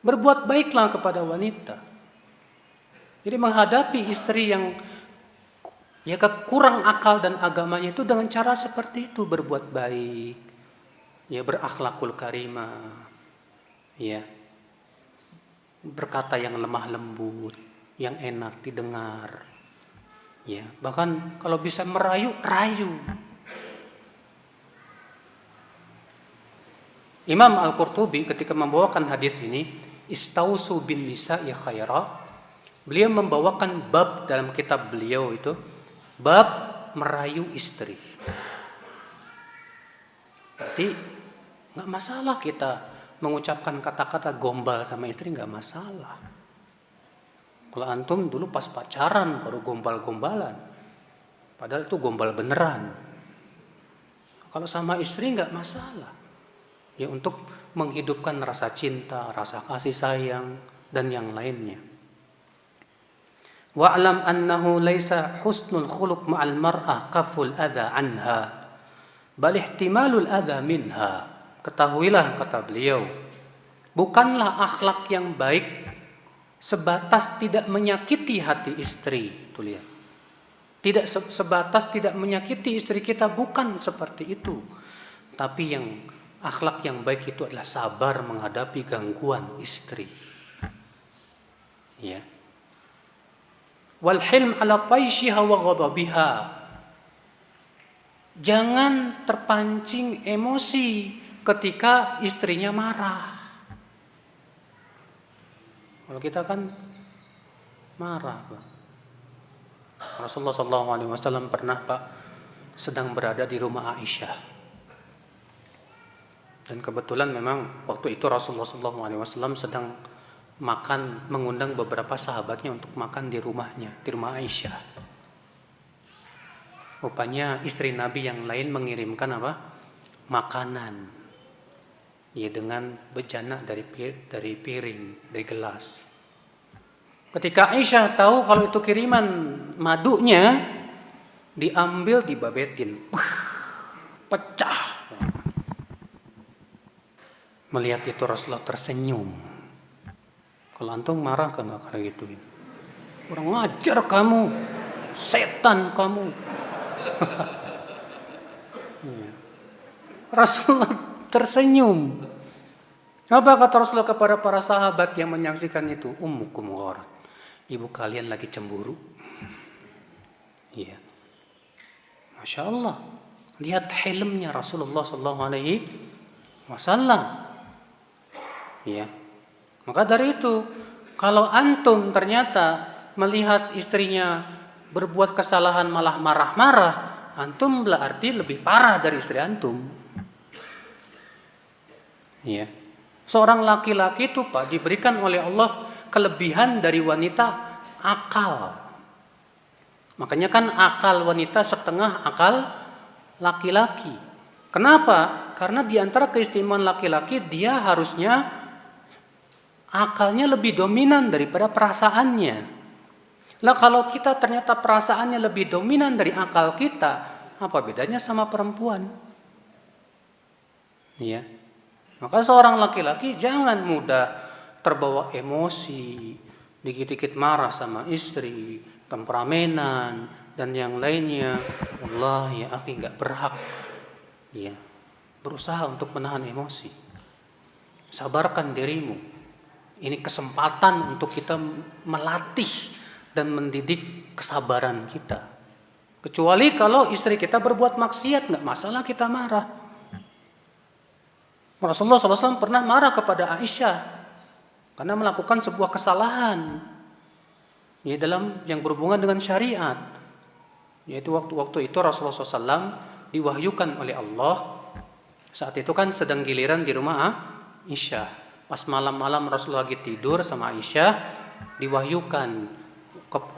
Berbuat baiklah kepada wanita. Jadi menghadapi istri yang kurang akal dan agamanya itu dengan cara seperti itu, berbuat baik. Ya, berakhlakul karimah. Ya. Berkata yang lemah lembut, yang enak didengar. Ya, bahkan kalau bisa merayu, rayu. Imam Al-Qurtubi ketika membawakan hadis ini, istausu bin nisa'i khaira, beliau membawakan bab dalam kitab beliau itu, bab merayu istri. Berarti nggak masalah kita mengucapkan kata-kata gombal sama istri nggak masalah. Kalau antum dulu pas pacaran baru gombal-gombalan, padahal itu gombal beneran. Kalau sama istri nggak masalah. Ya untuk menghidupkan rasa cinta, rasa kasih sayang dan yang lainnya. Wa'lam annahu laisa husnul khuluq ma'al mar'ah kaful adha anha bal ihtimalul adha minha. Ketahuilah, kata beliau, bukanlah akhlak yang baik sebatas tidak menyakiti hati istri. Tuh lihat. Tidak sebatas tidak menyakiti istri kita, bukan seperti itu. Tapi yang akhlak yang baik itu adalah sabar menghadapi gangguan istri. Ya. Wal hilm ala taishiha wa ghadabiha. Jangan terpancing emosi ketika istrinya marah. Kalau kita kan marah, Pak. Rasulullah SAW pernah, Pak, sedang berada di rumah Aisyah. Dan kebetulan memang waktu itu Rasulullah SAW sedang makan, mengundang beberapa sahabatnya untuk makan di rumahnya, di rumah Aisyah. Rupanya istri Nabi yang lain mengirimkan apa? Makanan. Ya, dengan bejana dari piring, dari gelas. Ketika Aisyah tahu kalau itu kiriman madunya, diambil, dibabetin. Pecah. Melihat itu Rasulullah tersenyum. Kalau antum marah kan gak kayak gitu. Kurang ngajar kamu, setan kamu. Rasulullah tersenyum. Apa kata Rasulullah kepada para sahabat yang menyaksikan itu? Ummukum gharat. Ibu kalian lagi cemburu. Iya. Masya Allah. Lihat hilmnya Rasulullah SAW. Iya. Maka dari itu, kalau antum ternyata melihat istrinya berbuat kesalahan malah marah-marah, antum berarti lebih parah dari istri antum. Ya. Seorang laki-laki itu, Pak, diberikan oleh Allah kelebihan dari wanita, akal. Makanya kan akal wanita setengah akal laki-laki. Kenapa? Karena di antara keistimewaan laki-laki, dia harusnya akalnya lebih dominan daripada perasaannya. Lah kalau kita ternyata perasaannya lebih dominan dari akal kita, apa bedanya sama perempuan? Ya. Maka seorang laki-laki jangan mudah terbawa emosi, dikit-dikit marah sama istri, temperamenan dan yang lainnya. Allah ya akhi, nggak berhak. Ya, berusaha untuk menahan emosi. Sabarkan dirimu. Ini kesempatan untuk kita melatih dan mendidik kesabaran kita. Kecuali kalau istri kita berbuat maksiat, nggak masalah kita marah. Rasulullah SAW pernah marah kepada Aisyah karena melakukan sebuah kesalahan ya, dalam yang berhubungan dengan syariat. Yaitu waktu itu Rasulullah SAW diwahyukan oleh Allah. Saat itu kan sedang giliran di rumah Aisyah. Pas malam-malam Rasulullah lagi tidur sama Aisyah, diwahyukan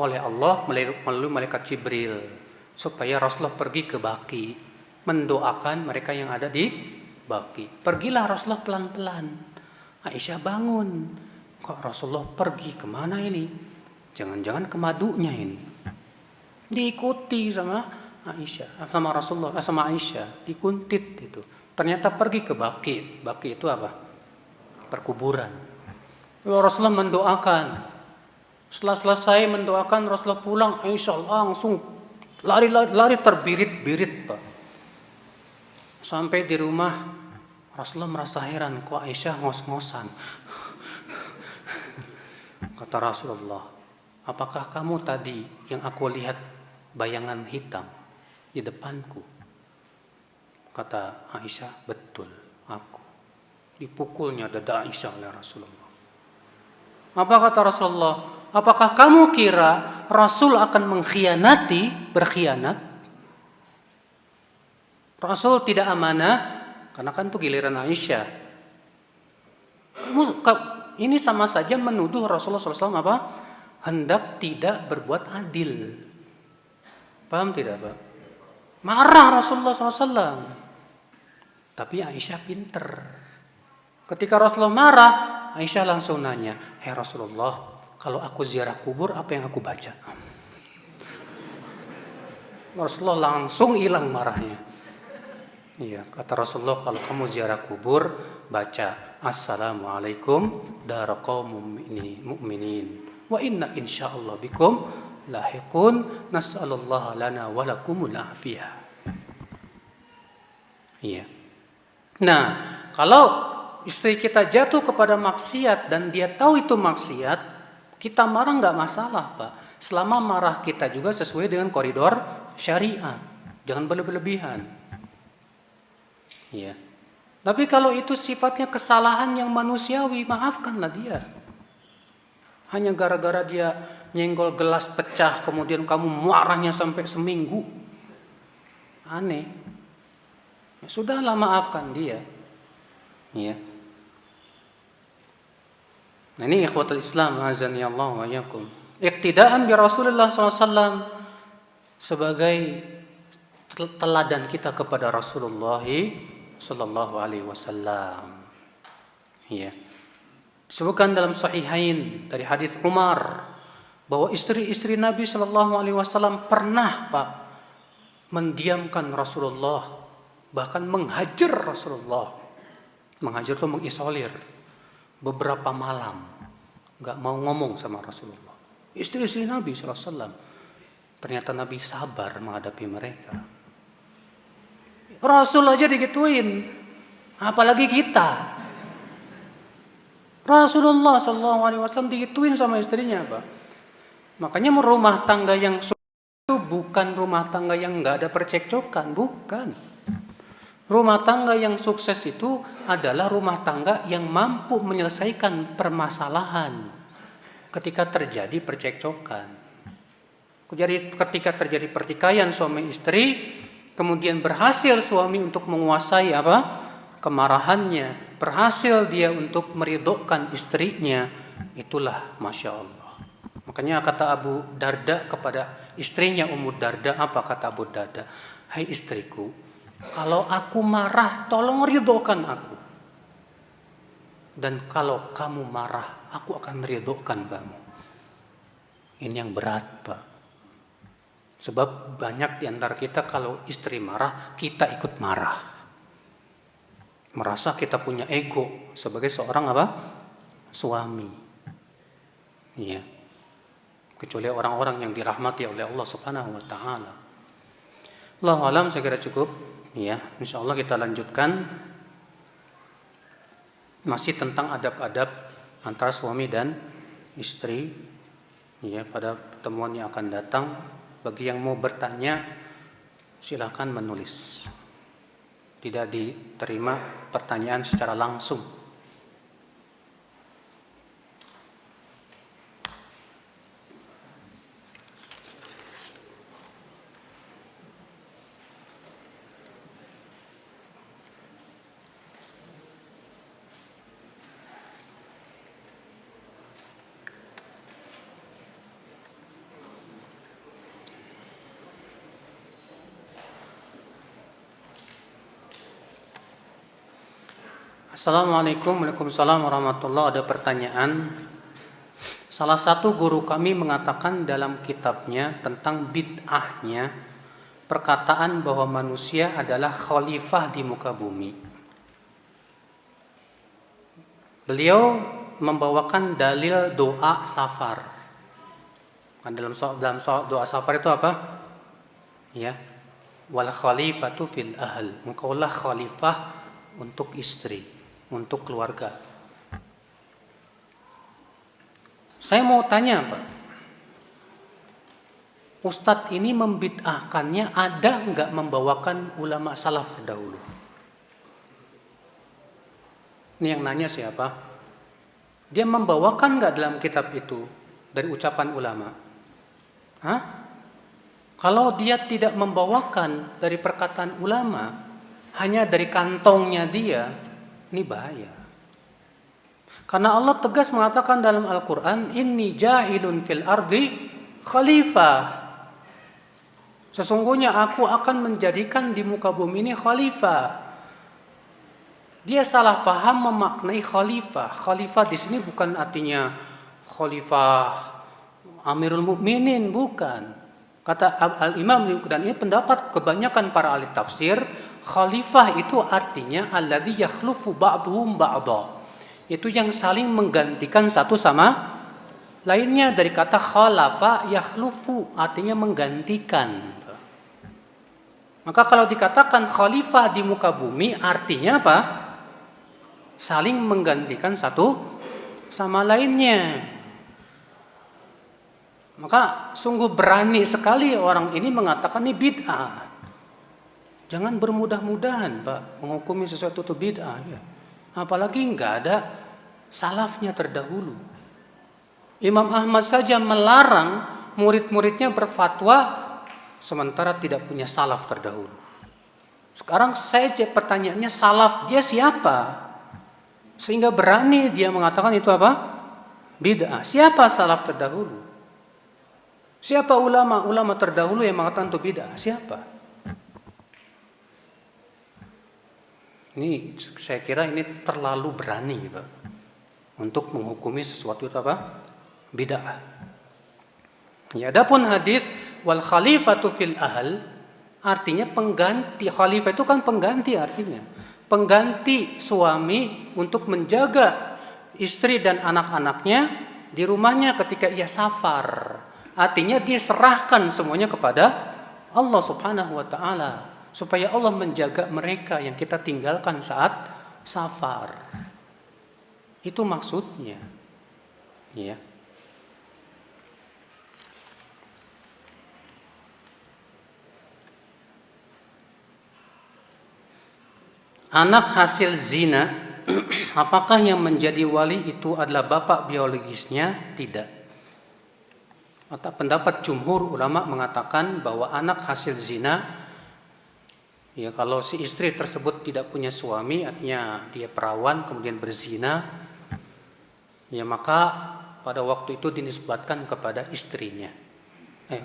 oleh Allah melalui malaikat Jibril supaya Rasulullah pergi ke Baqi mendoakan mereka yang ada di Baqi. Pergilah Rasulullah pelan-pelan. Aisyah bangun. Kok Rasulullah pergi kemana ini? Jangan-jangan ke madunya ini. Diikuti sama Aisyah, sama Rasulullah, sama Aisyah, dikuntit itu. Ternyata pergi ke Baqi. Baqi itu apa? Perkuburan. Lalu Rasulullah mendoakan. Setelah selesai mendoakan, Rasulullah pulang, Aisyah langsung lari terbirit-birit, Pak. Sampai di rumah Rasulullah merasa heran, kok Aisyah ngos-ngosan. Kata Rasulullah, apakah kamu tadi yang aku lihat bayangan hitam di depanku? Kata Aisyah, betul, aku. Dipukulnya dada Aisyah oleh Rasulullah. Apa kata Rasulullah? Apakah kamu kira Rasul akan berkhianat? Rasul tidak amanah, karena kan itu giliran Aisyah. Ini sama saja menuduh Rasulullah SAW apa? Hendak tidak berbuat adil. Paham tidak, Pak? Marah Rasulullah SAW. Tapi Aisyah pinter. Ketika Rasulullah marah, Aisyah langsung nanya, "Hei Rasulullah, kalau aku ziarah kubur, apa yang aku baca?" Rasulullah langsung hilang marahnya. Iya, kata Rasulullah, kalau kamu ziarah kubur, baca Assalamualaikum daraqaumum mu'minin wa inna insyaallah bikum lahiqun nas'alullaha lana wa lakumul afiyah. Iya. Nah, kalau istri kita jatuh kepada maksiat dan dia tahu itu maksiat, kita marah nggak masalah, Pak. Selama marah kita juga sesuai dengan koridor syariat. Jangan berlebihan. Ya. Tapi kalau itu sifatnya kesalahan yang manusiawi, maafkanlah dia. Hanya gara-gara dia nyenggol gelas pecah, kemudian kamu marahnya sampai seminggu. Aneh. Ya, sudahlah, maafkan dia. Ya. Nah, ini ikhwatul Islam, azani Allah wa yakum. Iqtidaan bi Rasulullah SAW sebagai teladan kita kepada Rasulullah sallallahu alaihi wasallam. Ya. Disebutkan dalam Sahihain dari hadis Umar bahwa istri-istri Nabi sallallahu alaihi wasallam pernah, Pak, mendiamkan Rasulullah, bahkan menghajar Rasulullah. Menghajar itu mengisolir beberapa malam, enggak mau ngomong sama Rasulullah. Istri-istri Nabi sallallahu alaihi wasallam. Ternyata Nabi sabar menghadapi mereka. Rasul aja digituin, apalagi kita. Rasulullah SAW digituin sama istrinya, Pak. Makanya rumah tangga yang sukses itu bukan rumah tangga yang nggak ada percekcokan, bukan. Rumah tangga yang sukses itu adalah rumah tangga yang mampu menyelesaikan permasalahan ketika terjadi percekcokan. Jadi ketika terjadi pertikaian suami istri, kemudian berhasil suami untuk menguasai kemarahannya, berhasil dia untuk meridhokan istrinya, itulah Masya Allah. Makanya kata Abu Darda kepada istrinya Ummu Darda, apa kata Abu Darda? "Hai istriku, kalau aku marah tolong ridhokan aku. Dan kalau kamu marah, aku akan ridhokan kamu." Ini yang berat, Pak. Sebab banyak di antara kita kalau istri marah, kita ikut marah. Merasa kita punya ego sebagai seorang suami. Iya. Kecuali orang-orang yang dirahmati oleh Allah Subhanahu wa taala. Allahu a'lam, saya kira cukup. Ya, insyaallah kita lanjutkan masih tentang adab-adab antara suami dan istri. Ya, pada pertemuan yang akan datang. Bagi yang mau bertanya, silakan menulis. Tidak diterima pertanyaan secara langsung. Assalamualaikum, waalaikumsalam warahmatullahi. Ada pertanyaan. Salah satu guru kami mengatakan dalam kitabnya tentang bid'ahnya perkataan bahwa manusia adalah khalifah di muka bumi. Beliau membawakan dalil doa safar. Dalam doa safar itu apa? Ya, wal khalifatu fil ahl. Engkaulah khalifah untuk istri, untuk keluarga. Saya mau tanya, Pak, Ustadz ini membid'ahkannya ada nggak membawakan ulama salaf terdahulu? Ini yang nanya siapa? Dia membawakan nggak dalam kitab itu dari ucapan ulama? Hah? Kalau dia tidak membawakan dari perkataan ulama, hanya dari kantongnya dia, ini bahaya. Karena Allah tegas mengatakan dalam Al-Quran, Inni ja'ilun fil ardi khalifah. Sesungguhnya aku akan menjadikan di muka bumi ini khalifah. Dia salah faham memaknai khalifah. Khalifah di sini bukan artinya khalifah Amirul Mukminin, bukan. Kata Al-Imam, dan ini pendapat kebanyakan para ahli tafsir, khalifah itu artinya alladzi yakhlufu ba'duhum ba'dha. Itu yang saling menggantikan satu sama lainnya, dari kata khalafa yakhlufu artinya menggantikan. Maka kalau dikatakan khalifah di muka bumi artinya apa? Saling menggantikan satu sama lainnya. Maka sungguh berani sekali orang ini mengatakan ini bid'ah. Jangan bermudah-mudahan Pak menghukumi sesuatu itu bid'ah ya. Apalagi nggak ada salafnya terdahulu. Imam Ahmad saja melarang murid-muridnya berfatwa sementara tidak punya salaf terdahulu. Sekarang saya pertanyaannya, salaf dia siapa? Sehingga berani dia mengatakan itu apa? Bid'ah. Siapa salaf terdahulu? Siapa ulama terdahulu yang mengatakan itu bid'ah? Siapa? Ini saya kira ini terlalu berani Pak, untuk menghukumi sesuatu itu apa? Bid'ah. Ya, adapun hadis wal khalifatu fil ahl artinya pengganti. Khalifah itu kan pengganti artinya. Pengganti suami untuk menjaga istri dan anak-anaknya di rumahnya ketika ia safar. Artinya dia serahkan semuanya kepada Allah Subhanahu wa taala, supaya Allah menjaga mereka yang kita tinggalkan saat safar. Itu maksudnya. Ya. Anak hasil zina, apakah yang menjadi wali itu adalah bapak biologisnya? Tidak. Pendapat jumhur ulama mengatakan bahwa anak hasil zina, ya kalau si istri tersebut tidak punya suami, artinya dia perawan kemudian berzina, ya maka pada waktu itu dinisbatkan kepada istrinya,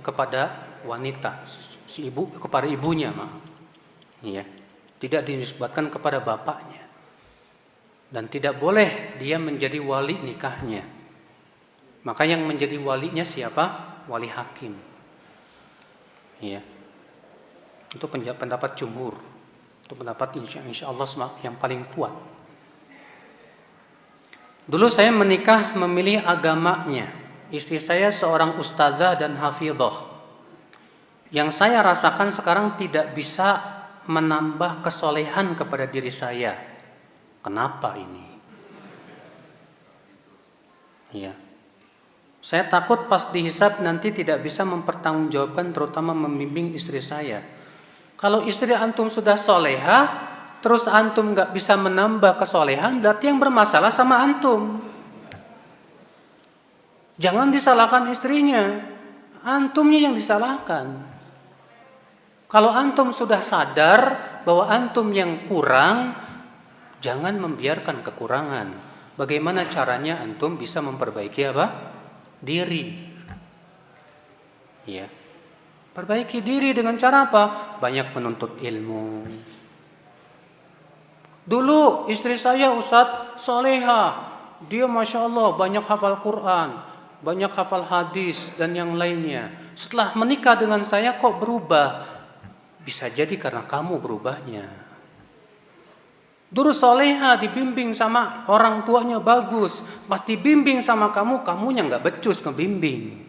kepada wanita, si ibu, kepada ibunya, ya, tidak dinisbatkan kepada bapaknya, dan tidak boleh dia menjadi wali nikahnya. Maka yang menjadi walinya siapa? Wali hakim. Ya. Itu pendapat jumhur. Itu pendapat insya Allah yang paling kuat. Dulu saya menikah memilih agamanya. Istri saya seorang ustadzah dan hafidhah. Yang saya rasakan sekarang tidak bisa menambah kesolehan kepada diri saya. Kenapa ini? Ya. Saya takut pas dihisab nanti tidak bisa mempertanggungjawabkan, terutama membimbing istri saya. Kalau istri antum sudah soleha, terus antum nggak bisa menambah kesolehan, berarti yang bermasalah sama antum. Jangan disalahkan istrinya, antumnya yang disalahkan. Kalau antum sudah sadar bahwa antum yang kurang, jangan membiarkan kekurangan. Bagaimana caranya antum bisa memperbaiki apa? Diri. Ya. Perbaiki diri dengan cara apa? Banyak menuntut ilmu. Dulu istri saya Ustadz soleha, dia Masya Allah banyak hafal Quran, banyak hafal hadis dan yang lainnya. Setelah menikah dengan saya kok berubah? Bisa jadi karena kamu berubahnya. Dulu soleha dibimbing sama orang tuanya bagus, pasti bimbing sama kamu, kamunya nggak becus ngebimbing.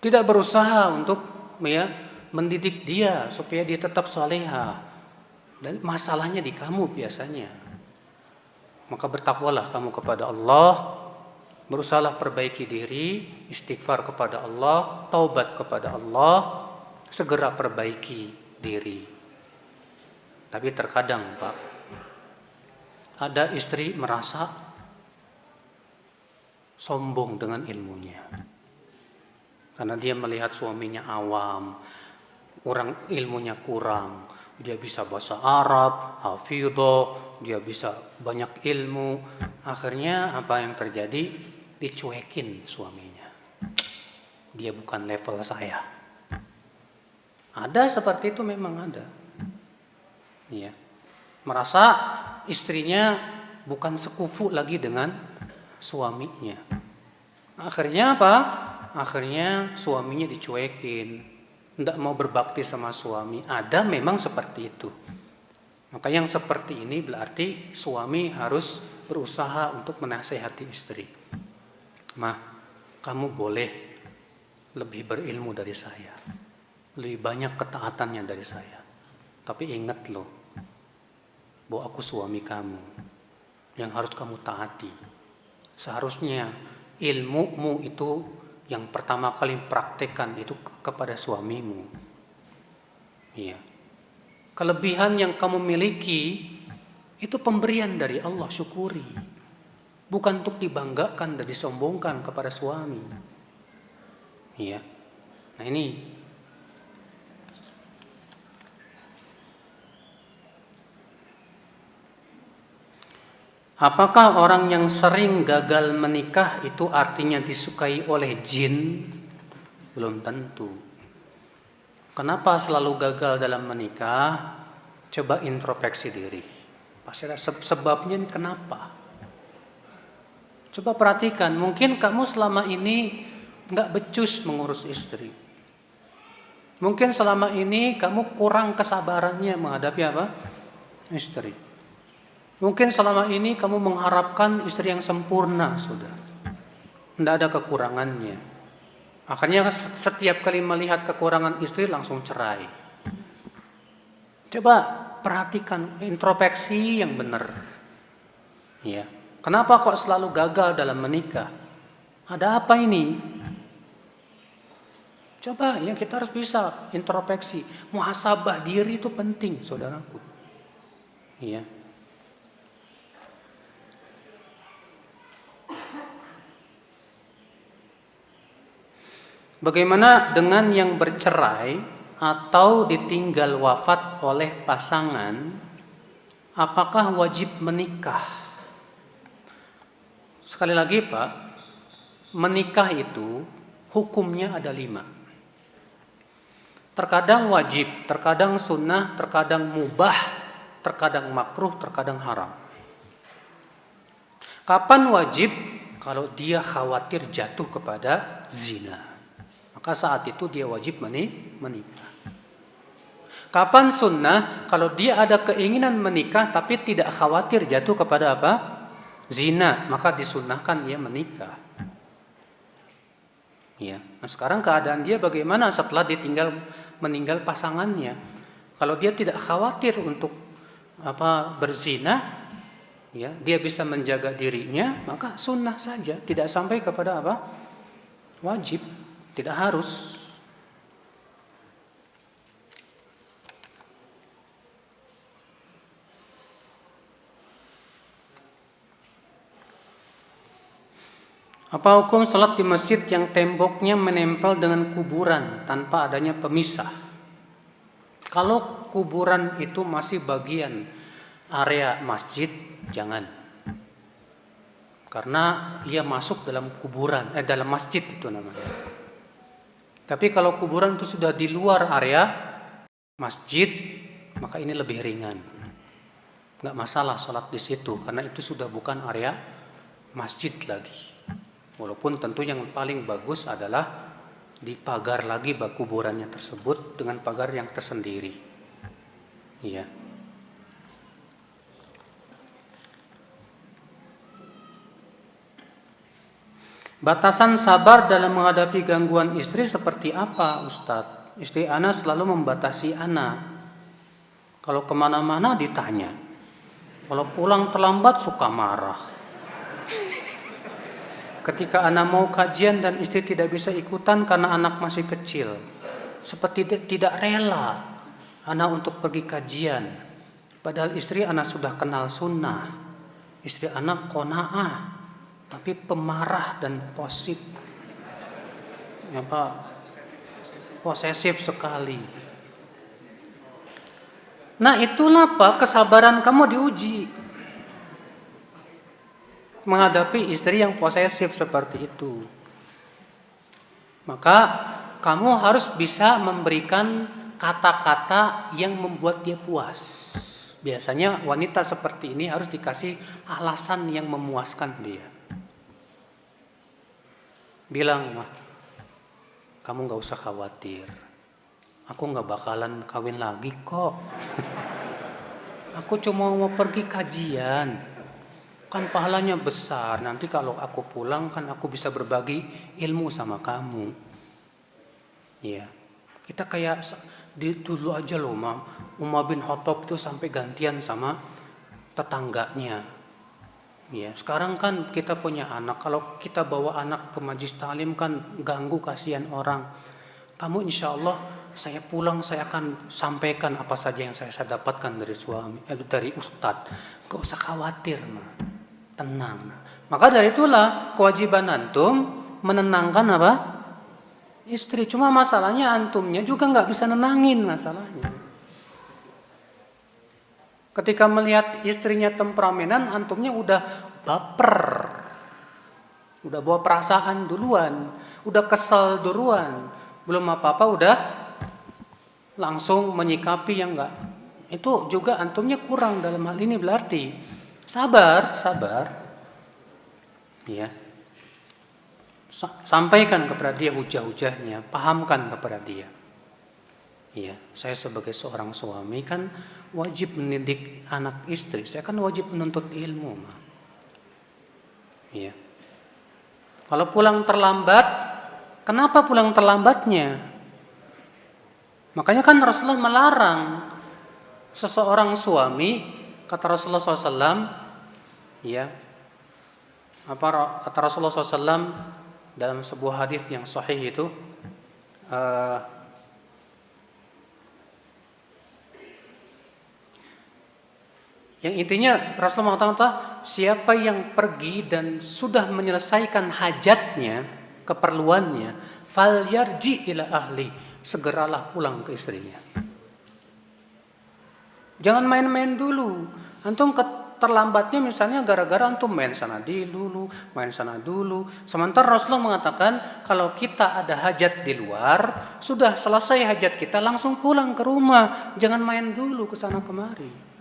Tidak berusaha untuk mendidik dia supaya dia tetap soleha. Dan masalahnya di kamu biasanya. Maka bertakwalah kamu kepada Allah, berusahalah perbaiki diri, istighfar kepada Allah, taubat kepada Allah, segera perbaiki diri. Tapi terkadang Pak, ada istri merasa sombong dengan ilmunya. Karena dia melihat suaminya awam, orang ilmunya kurang. Dia bisa bahasa Arab, hafidhah, dia bisa banyak ilmu. Akhirnya apa yang terjadi? Dicuekin suaminya. Dia bukan level saya. Ada seperti itu, memang ada. Iya. Merasa istrinya bukan sekufu lagi dengan suaminya. Akhirnya apa? Akhirnya suaminya dicuekin. Tidak mau berbakti sama suami. Ada memang seperti itu. Maka yang seperti ini berarti suami harus berusaha untuk menasehati istri. Mah, kamu boleh lebih berilmu dari saya, lebih banyak ketaatannya dari saya. Tapi ingat loh, bahwa aku suami kamu, yang harus kamu taati. Seharusnya ilmumu itu yang pertama kali praktekkan itu kepada suamimu. Iya. Kelebihan yang kamu miliki itu pemberian dari Allah, syukuri. Bukan untuk dibanggakan dan disombongkan kepada suami. Iya. Nah ini. Apakah orang yang sering gagal menikah itu artinya disukai oleh jin? Belum tentu. Kenapa selalu gagal dalam menikah? Coba introspeksi diri. Pasti ada sebabnya kenapa. Coba perhatikan, mungkin kamu selama ini nggak becus mengurus istri. Mungkin selama ini kamu kurang kesabarannya menghadapi apa? Istri. Mungkin selama ini kamu mengharapkan istri yang sempurna, sudah. Tidak ada kekurangannya. Akhirnya setiap kali melihat kekurangan istri langsung cerai. Coba perhatikan, introspeksi yang benar. Ya. Kenapa kok selalu gagal dalam menikah? Ada apa ini? Coba ya, kita harus bisa introspeksi. Muhasabah diri itu penting, saudaraku. Iya. Bagaimana dengan yang bercerai atau ditinggal wafat oleh pasangan? Apakah wajib menikah? Sekali lagi Pak, menikah itu hukumnya ada 5. Terkadang wajib, terkadang sunnah, terkadang mubah, terkadang makruh, terkadang haram. Kapan wajib? Kalau dia khawatir jatuh kepada zina. Maka saat itu dia wajib menikah. Kapan sunnah? Kalau dia ada keinginan menikah tapi tidak khawatir jatuh kepada apa? Zina, maka disunnahkan ia menikah. Ya. Nah sekarang keadaan dia bagaimana setelah meninggal pasangannya? Kalau dia tidak khawatir untuk berzina, ya, dia bisa menjaga dirinya, maka sunnah saja, tidak sampai kepada apa? Wajib. Tidak harus. Apa hukum salat di masjid yang temboknya menempel dengan kuburan tanpa adanya pemisah? Kalau kuburan itu masih bagian area masjid, jangan. Karena ia masuk dalam kuburan, dalam masjid itu namanya. Tapi kalau kuburan itu sudah di luar area masjid, maka ini lebih ringan. Nggak masalah sholat di situ, karena itu sudah bukan area masjid lagi. Walaupun tentu yang paling bagus adalah dipagar lagi kuburannya tersebut dengan pagar yang tersendiri. Iya. Batasan sabar dalam menghadapi gangguan istri seperti apa, Ustadz? Istri ana selalu membatasi ana. Kalau kemana-mana ditanya. Kalau pulang terlambat suka marah. Ketika ana mau kajian dan istri tidak bisa ikutan karena anak masih kecil, seperti tidak rela ana untuk pergi kajian. Padahal istri ana sudah kenal sunnah. Istri anak qanaah. Tapi pemarah dan posesif sekali. Nah itulah Pak, kesabaran kamu diuji. menghadapi istri yang posesif seperti itu. Maka kamu harus bisa memberikan kata-kata yang membuat dia puas. Biasanya wanita seperti ini harus dikasih alasan yang memuaskan dia. Bilang, mah, kamu gak usah khawatir. Aku gak bakalan kawin lagi kok. Aku cuma mau pergi kajian. Kan pahalanya besar. Nanti kalau aku pulang kan aku bisa berbagi ilmu sama kamu. Ya, kita kayak dulu aja loh, Umar bin Khattab itu sampai gantian sama tetangganya. Ya, sekarang kan kita punya anak. Kalau kita bawa anak ke majlis taklim kan ganggu, kasihan orang. Kamu insya Allah saya pulang saya akan sampaikan apa saja yang saya dapatkan dari suami, dari ustadz. Gak usah khawatir, tenang. Maka dari itulah kewajiban antum menenangkan apa? Istri. Cuma masalahnya antumnya juga nggak bisa nenangin masalahnya. Ketika melihat istrinya temperamenan, antumnya udah baper, udah bawa perasaan duluan, udah kesel duluan, belum apa-apa udah langsung menyikapi yang enggak. Itu juga antumnya kurang dalam hal ini, berarti sabar, ya. Sampaikan kepada dia hujah-hujahnya, pahamkan kepada dia. Ya, saya sebagai seorang suami kan wajib mendidik anak istri, saya kan wajib menuntut ilmu. Ya. Kalau pulang terlambat, kenapa pulang terlambatnya? Makanya kan Rasulullah melarang seseorang suami, kata Rasulullah SAW, ya, kata Rasulullah SAW dalam sebuah hadis yang sahih itu, yang intinya Rasulullah mengatakan, siapa yang pergi dan sudah menyelesaikan hajatnya, keperluannya, falyarji ila ahli, segeralah pulang ke istrinya. Jangan main-main dulu. Antum terlambatnya misalnya gara-gara antum main sana dulu. Sementara Rasulullah mengatakan kalau kita ada hajat di luar, sudah selesai hajat kita langsung pulang ke rumah. Jangan main dulu ke sana kemari.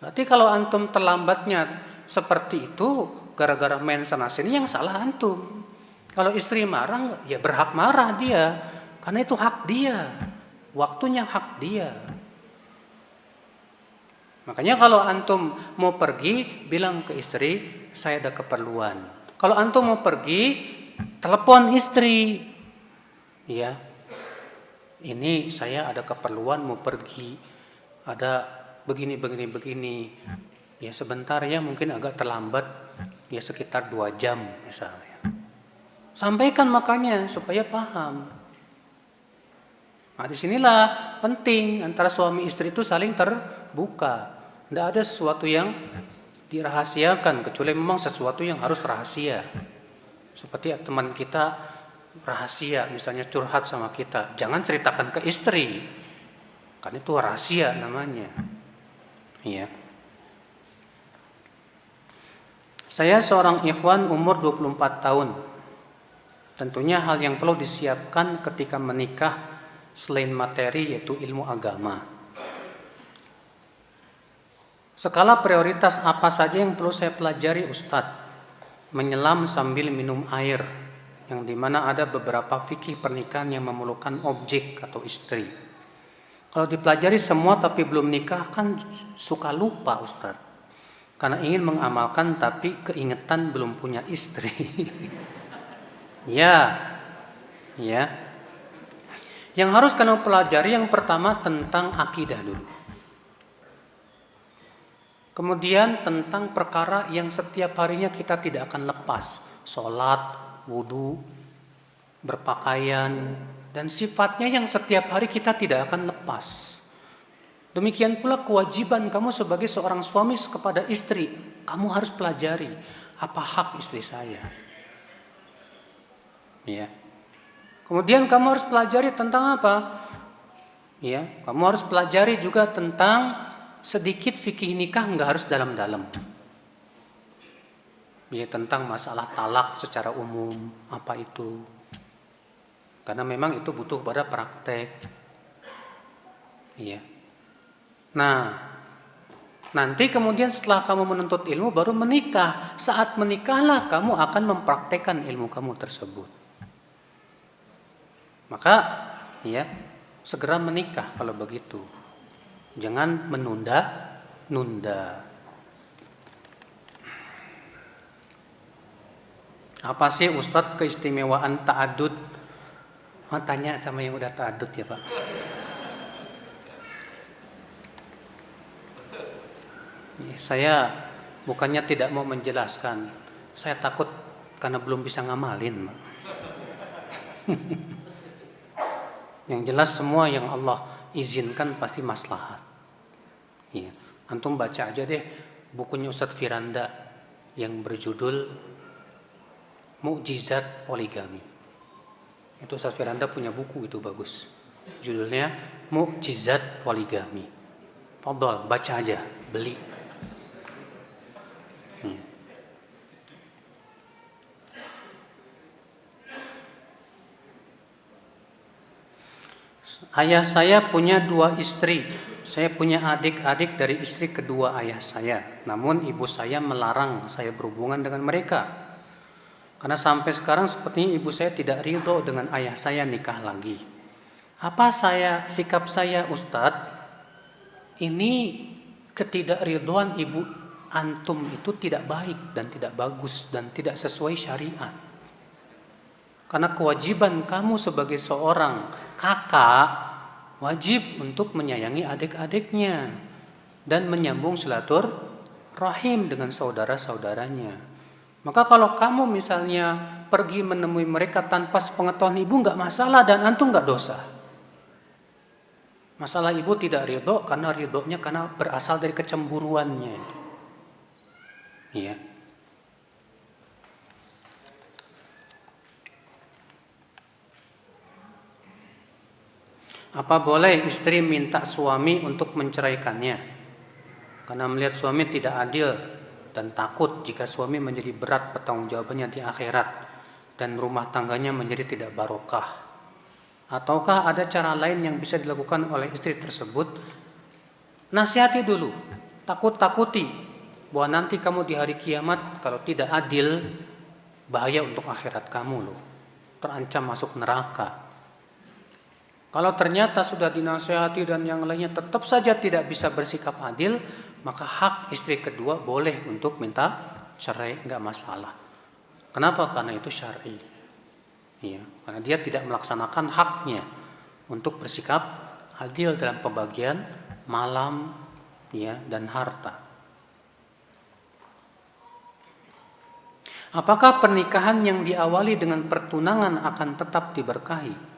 Berarti kalau antum terlambatnya seperti itu gara-gara main sana sini, yang salah antum. Kalau istri marah, ya berhak marah dia. Karena itu hak dia. Waktunya hak dia. Makanya kalau antum mau pergi, bilang ke istri, saya ada keperluan. Kalau antum mau pergi, telepon istri. Ya, ini saya ada keperluan mau pergi. Ada begini. Ya sebentar ya, mungkin agak terlambat. Ya sekitar 2 jam misalnya. Sampaikan makanya supaya paham. Nah disinilah penting antara suami istri itu saling terbuka. Tidak ada sesuatu yang dirahasiakan kecuali memang sesuatu yang harus rahasia. Seperti teman kita rahasia, misalnya curhat sama kita, jangan ceritakan ke istri, kan itu rahasia namanya. Iya. Saya seorang ikhwan umur 24 tahun. Tentunya hal yang perlu disiapkan ketika menikah selain materi yaitu ilmu agama. Skala prioritas apa saja yang perlu saya pelajari Ustadz? Menyelam sambil minum air, yang dimana ada beberapa fikih pernikahan yang memerlukan objek atau istri. Kalau dipelajari semua tapi belum nikah kan suka lupa Ustadz, karena ingin mengamalkan tapi keingetan belum punya istri. Ya. Yang harus kamu pelajari yang pertama tentang akidah dulu. Kemudian tentang perkara yang setiap harinya kita tidak akan lepas. Sholat, wudu, berpakaian, dan sifatnya yang setiap hari kita tidak akan lepas. Demikian pula kewajiban kamu sebagai seorang suami kepada istri. Kamu harus pelajari apa hak istri saya. Ya. Kemudian kamu harus pelajari tentang apa? Ya, kamu harus pelajari juga tentang sedikit fikih nikah, enggak harus dalam-dalam. Ya, tentang masalah talak secara umum, apa itu. Karena memang itu butuh pada praktek. Iya. Nah, nanti kemudian setelah kamu menuntut ilmu baru menikah. Saat menikahlah kamu akan mempraktekkan ilmu kamu tersebut. Maka ya, segera menikah kalau begitu. Jangan menunda-nunda. Apa sih Ustadz keistimewaan ta'adud? Tanya sama yang udah ta'adud ya Pak. Saya bukannya tidak mau menjelaskan, saya takut karena belum bisa ngamalin. Yang jelas semua yang Allah izinkan pasti maslahat. Ya. Antum baca aja deh bukunya Ustadz Firanda yang berjudul Mukjizat Poligami. Itu Ustadz Firanda punya buku itu bagus. Judulnya Mukjizat Poligami. Fadhol, baca aja, beli. Ayah saya punya 2 istri. Saya punya adik-adik dari istri kedua ayah saya. Namun ibu saya melarang saya berhubungan dengan mereka. Karena sampai sekarang sepertinya ibu saya tidak ridho dengan ayah saya nikah lagi. Apa sikap saya Ustadz? Ini ketidakridhoan ibu antum itu tidak baik dan tidak bagus dan tidak sesuai syariat. Karena kewajiban kamu sebagai seorang kakak wajib untuk menyayangi adik-adiknya dan menyambung silaturahim dengan saudara-saudaranya. Maka kalau kamu misalnya pergi menemui mereka tanpa sepengetahuan ibu nggak masalah dan antum nggak dosa. Masalah ibu tidak ridho karena ridhonya karena berasal dari kecemburuannya. Iya. Apa boleh istri minta suami untuk menceraikannya? Karena melihat suami tidak adil dan takut jika suami menjadi berat pertanggungjawabannya di akhirat dan rumah tangganya menjadi tidak barokah. Ataukah ada cara lain yang bisa dilakukan oleh istri tersebut? Nasihati dulu, takut-takuti bahwa nanti kamu di hari kiamat kalau tidak adil bahaya untuk akhirat kamu loh, terancam masuk neraka. Kalau ternyata sudah dinasihati dan yang lainnya tetap saja tidak bisa bersikap adil, maka hak istri kedua boleh untuk minta cerai, enggak masalah. Kenapa? Karena itu syar'i. Ya, karena dia tidak melaksanakan haknya untuk bersikap adil dalam pembagian malam ya dan harta. Apakah pernikahan yang diawali dengan pertunangan akan tetap diberkahi?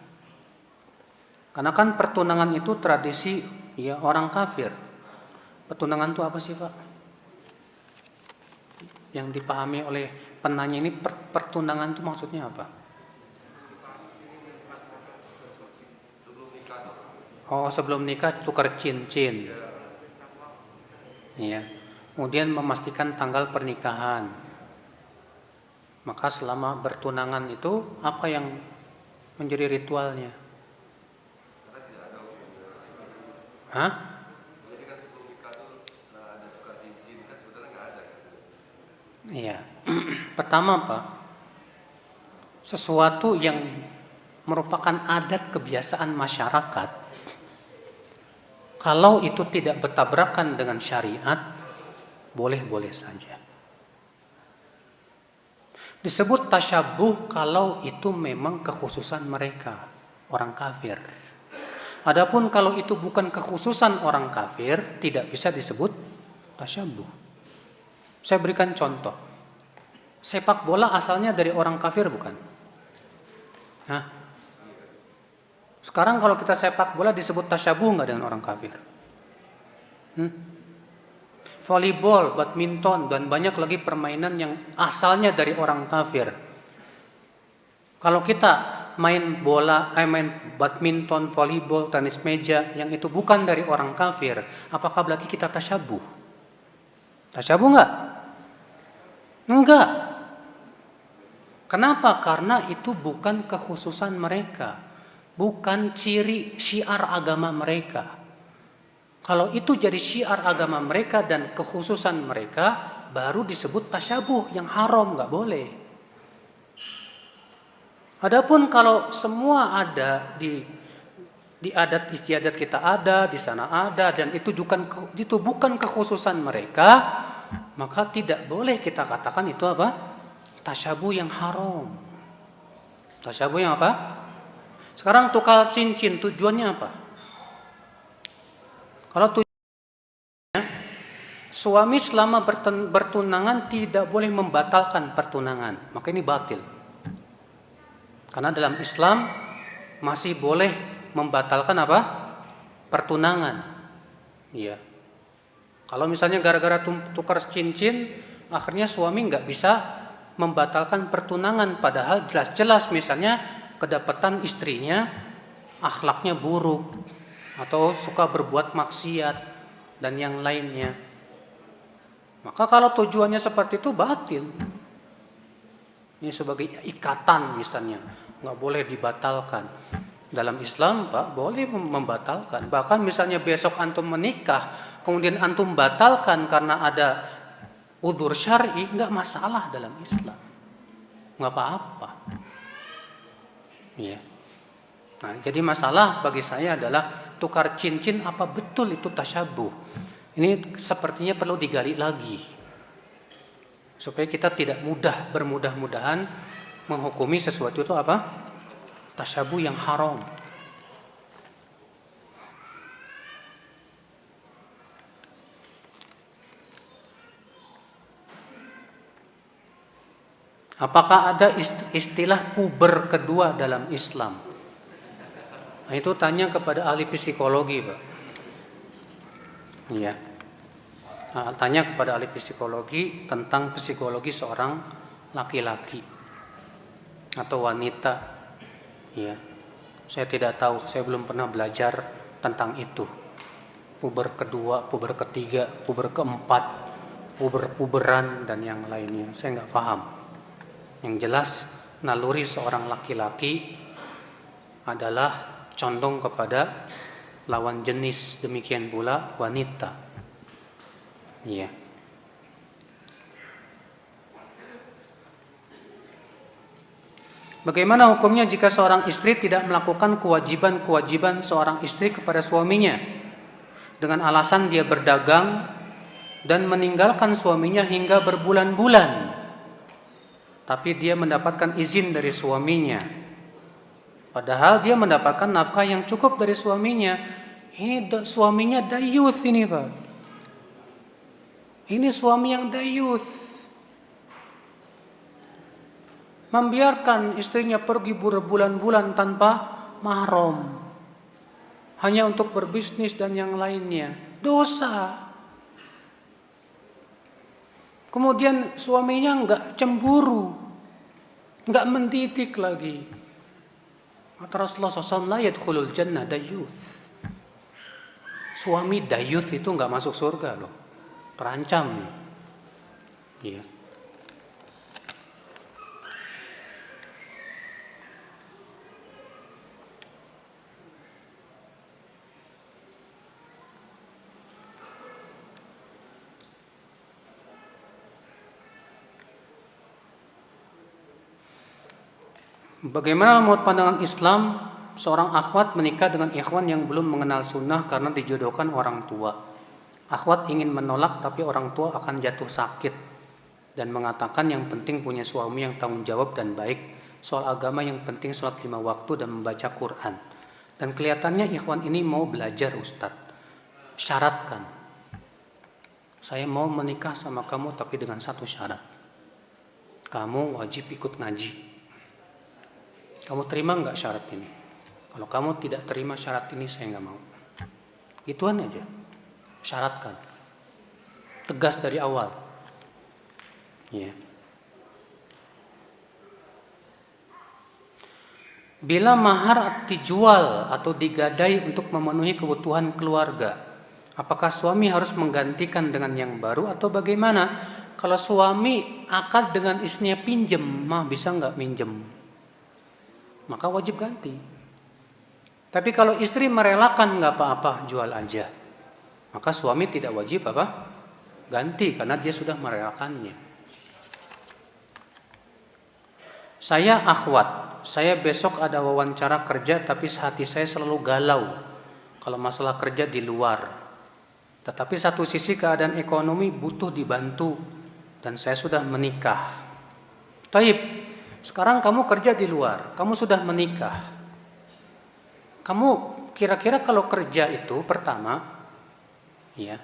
Karena kan pertunangan itu tradisi ya orang kafir. Pertunangan itu apa sih Pak? Yang dipahami oleh penanya ini pertunangan itu maksudnya apa? Oh, sebelum nikah tukar cincin. Ya. Kemudian memastikan tanggal pernikahan. Maka selama bertunangan itu apa yang menjadi ritualnya? Hah? Iya. Pertama Pak, sesuatu yang merupakan adat kebiasaan masyarakat, kalau itu tidak bertabrakan dengan syariat, boleh-boleh saja. Disebut tasyabuh kalau itu memang kekhususan mereka, orang kafir. Adapun kalau itu bukan kekhususan orang kafir, tidak bisa disebut tasyabuh. Saya berikan contoh. Sepak bola asalnya dari orang kafir bukan? Hah? Sekarang kalau kita sepak bola disebut tasyabuh nggak dengan orang kafir? Volleyball, badminton, dan banyak lagi permainan yang asalnya dari orang kafir. Kalau kita main bola, main badminton, volleyball, tenis meja yang itu bukan dari orang kafir, apakah berarti kita tasyabuh? Tasyabuh nggak? Enggak. Kenapa? Karena itu bukan kekhususan mereka, bukan ciri syiar agama mereka. Kalau itu jadi syiar agama mereka dan kekhususan mereka, baru disebut tasyabuh yang haram, nggak boleh. Adapun kalau semua ada di adat istiadat kita ada, di sana ada, dan itu bukan kekhususan mereka, maka tidak boleh kita katakan itu apa? Tasyabuh yang haram. Tasyabuh yang apa? Sekarang tukar cincin tujuannya apa? Kalau tujuannya suami selama bertunangan tidak boleh membatalkan pertunangan, maka ini batil. Karena dalam Islam masih boleh membatalkan apa? Pertunangan. Iya. Kalau misalnya gara-gara tukar cincin, akhirnya suami nggak bisa membatalkan pertunangan, padahal jelas-jelas misalnya kedapatan istrinya akhlaknya buruk atau suka berbuat maksiat dan yang lainnya. Maka kalau tujuannya seperti itu batil. Ini sebagai ikatan misalnya, nggak boleh dibatalkan. Dalam Islam Pak boleh membatalkan. Bahkan misalnya besok antum menikah, kemudian antum batalkan karena ada udzur syar'i, nggak masalah dalam Islam, nggak apa-apa. Ya. Nah, jadi masalah bagi saya adalah tukar cincin apa betul itu tasyabuh. Ini sepertinya perlu digali lagi supaya kita tidak bermudah-mudahan menghukumi sesuatu itu apa? Tasyabuh yang haram. Apakah ada istilah puber kedua dalam Islam? Nah, itu tanya kepada ahli psikologi, Pak. Iya. Nah, tanya kepada ahli psikologi tentang psikologi seorang laki-laki atau wanita. Ya, saya tidak tahu, saya belum pernah belajar tentang itu. Puber kedua, puber ketiga, puber keempat, puberan dan yang lainnya, saya nggak paham. Yang jelas naluri seorang laki-laki adalah condong kepada lawan jenis, demikian pula wanita. Iya. Bagaimana hukumnya jika seorang istri tidak melakukan kewajiban-kewajiban seorang istri kepada suaminya dengan alasan dia berdagang dan meninggalkan suaminya hingga berbulan-bulan, tapi dia mendapatkan izin dari suaminya, padahal dia mendapatkan nafkah yang cukup dari suaminya. Ini suaminya dayuth ini, Pak. Ini suami yang dayuth, membiarkan istrinya pergi berbulan-bulan tanpa mahram hanya untuk berbisnis dan yang lainnya. Dosa. Kemudian suaminya enggak cemburu, enggak mendidik lagi. Kata Rasulullah SAW, la yadkhulul jannah dayuth. Suami dayuth itu enggak masuk surga loh. Terancam. Iya. Bagaimana menurut pandangan Islam seorang akhwat menikah dengan ikhwan yang belum mengenal sunnah karena dijodohkan orang tua? Akhwat ingin menolak tapi orang tua akan jatuh sakit dan mengatakan yang penting punya suami yang tanggung jawab dan baik, soal agama yang penting sholat 5 waktu dan membaca Quran. Dan kelihatannya ikhwan ini mau belajar, Ustadz. Syaratkan, saya mau menikah sama kamu tapi dengan satu syarat, kamu wajib ikut ngaji. Kamu terima nggak syarat ini? Kalau kamu tidak terima syarat ini, saya nggak mau. Ituan aja. Syaratkan. Tegas dari awal. Ya. Bila mahar dijual atau digadai untuk memenuhi kebutuhan keluarga, apakah suami harus menggantikan dengan yang baru atau bagaimana? kalau suami akad dengan istrinya pinjem, mah bisa nggak minjem? Maka wajib ganti. Tapi kalau istri merelakan nggak apa-apa, jual aja, maka suami tidak wajib apa? Ganti, karena dia sudah merelakannya. Saya akhwat, saya besok ada wawancara kerja tapi hati saya selalu galau kalau masalah kerja di luar. Tetapi satu sisi keadaan ekonomi butuh dibantu dan saya sudah menikah. Taib, sekarang kamu kerja di luar, kamu sudah menikah. Kamu kira-kira kalau kerja itu pertama, ya,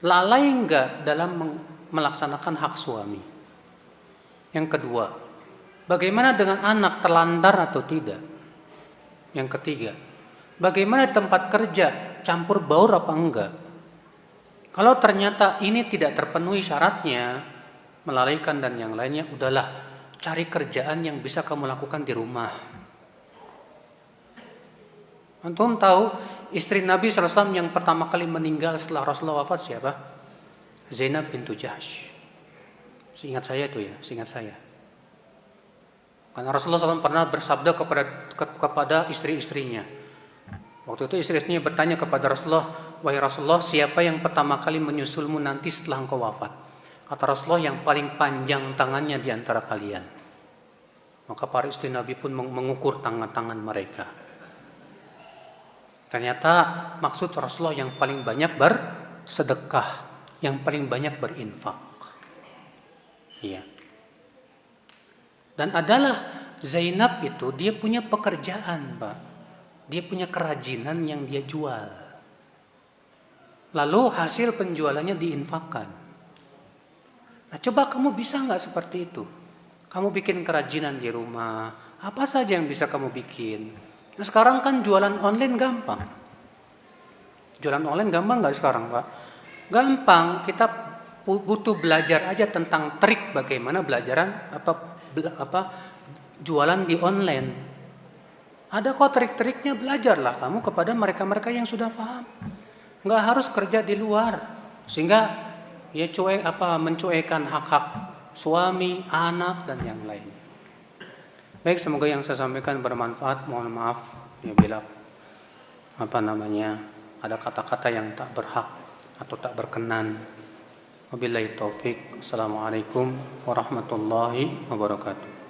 lalai enggak dalam melaksanakan hak suami? Yang kedua, bagaimana dengan anak, terlantar atau tidak? Yang ketiga, bagaimana tempat kerja, campur baur apa enggak? Kalau ternyata ini tidak terpenuhi syaratnya, melalaikan dan yang lainnya, udahlah, cari kerjaan yang bisa kamu lakukan di rumah. Antum tahu istri Nabi SAW yang pertama kali meninggal setelah Rasulullah wafat siapa? Zainab bintu Jahsy. Seingat saya itu ya, seingat saya. Karena Rasulullah SAW pernah bersabda kepada istri-istrinya. Waktu itu istri-istrinya bertanya kepada Rasulullah, wahai Rasulullah, siapa yang pertama kali menyusulmu nanti setelah engkau wafat? Kata Rasulullah, yang paling panjang tangannya di antara kalian. Maka para istri Nabi pun mengukur tangan-tangan mereka. Ternyata maksud Rasulullah yang paling banyak bersedekah, yang paling banyak berinfak. Iya. Dan adalah Zainab itu dia punya pekerjaan, Pak. Dia punya kerajinan yang dia jual. Lalu hasil penjualannya diinfakkan. Nah, coba kamu bisa nggak seperti itu? Kamu bikin kerajinan di rumah, apa saja yang bisa kamu bikin? Nah, sekarang kan jualan online gampang. Jualan online gampang nggak sekarang, Pak? Gampang. Kita butuh belajar aja tentang trik bagaimana jualan di online. Ada kok trik-triknya, belajarlah kamu kepada mereka-mereka yang sudah paham. Nggak harus kerja di luar sehingga ya mencuekan hak-hak suami, anak dan yang lain. Baik, semoga yang saya sampaikan bermanfaat. Mohon maaf ya bila ada kata-kata yang tak berhak atau tak berkenan. Wabillahi taufik. Assalamualaikum warahmatullahi wabarakatuh.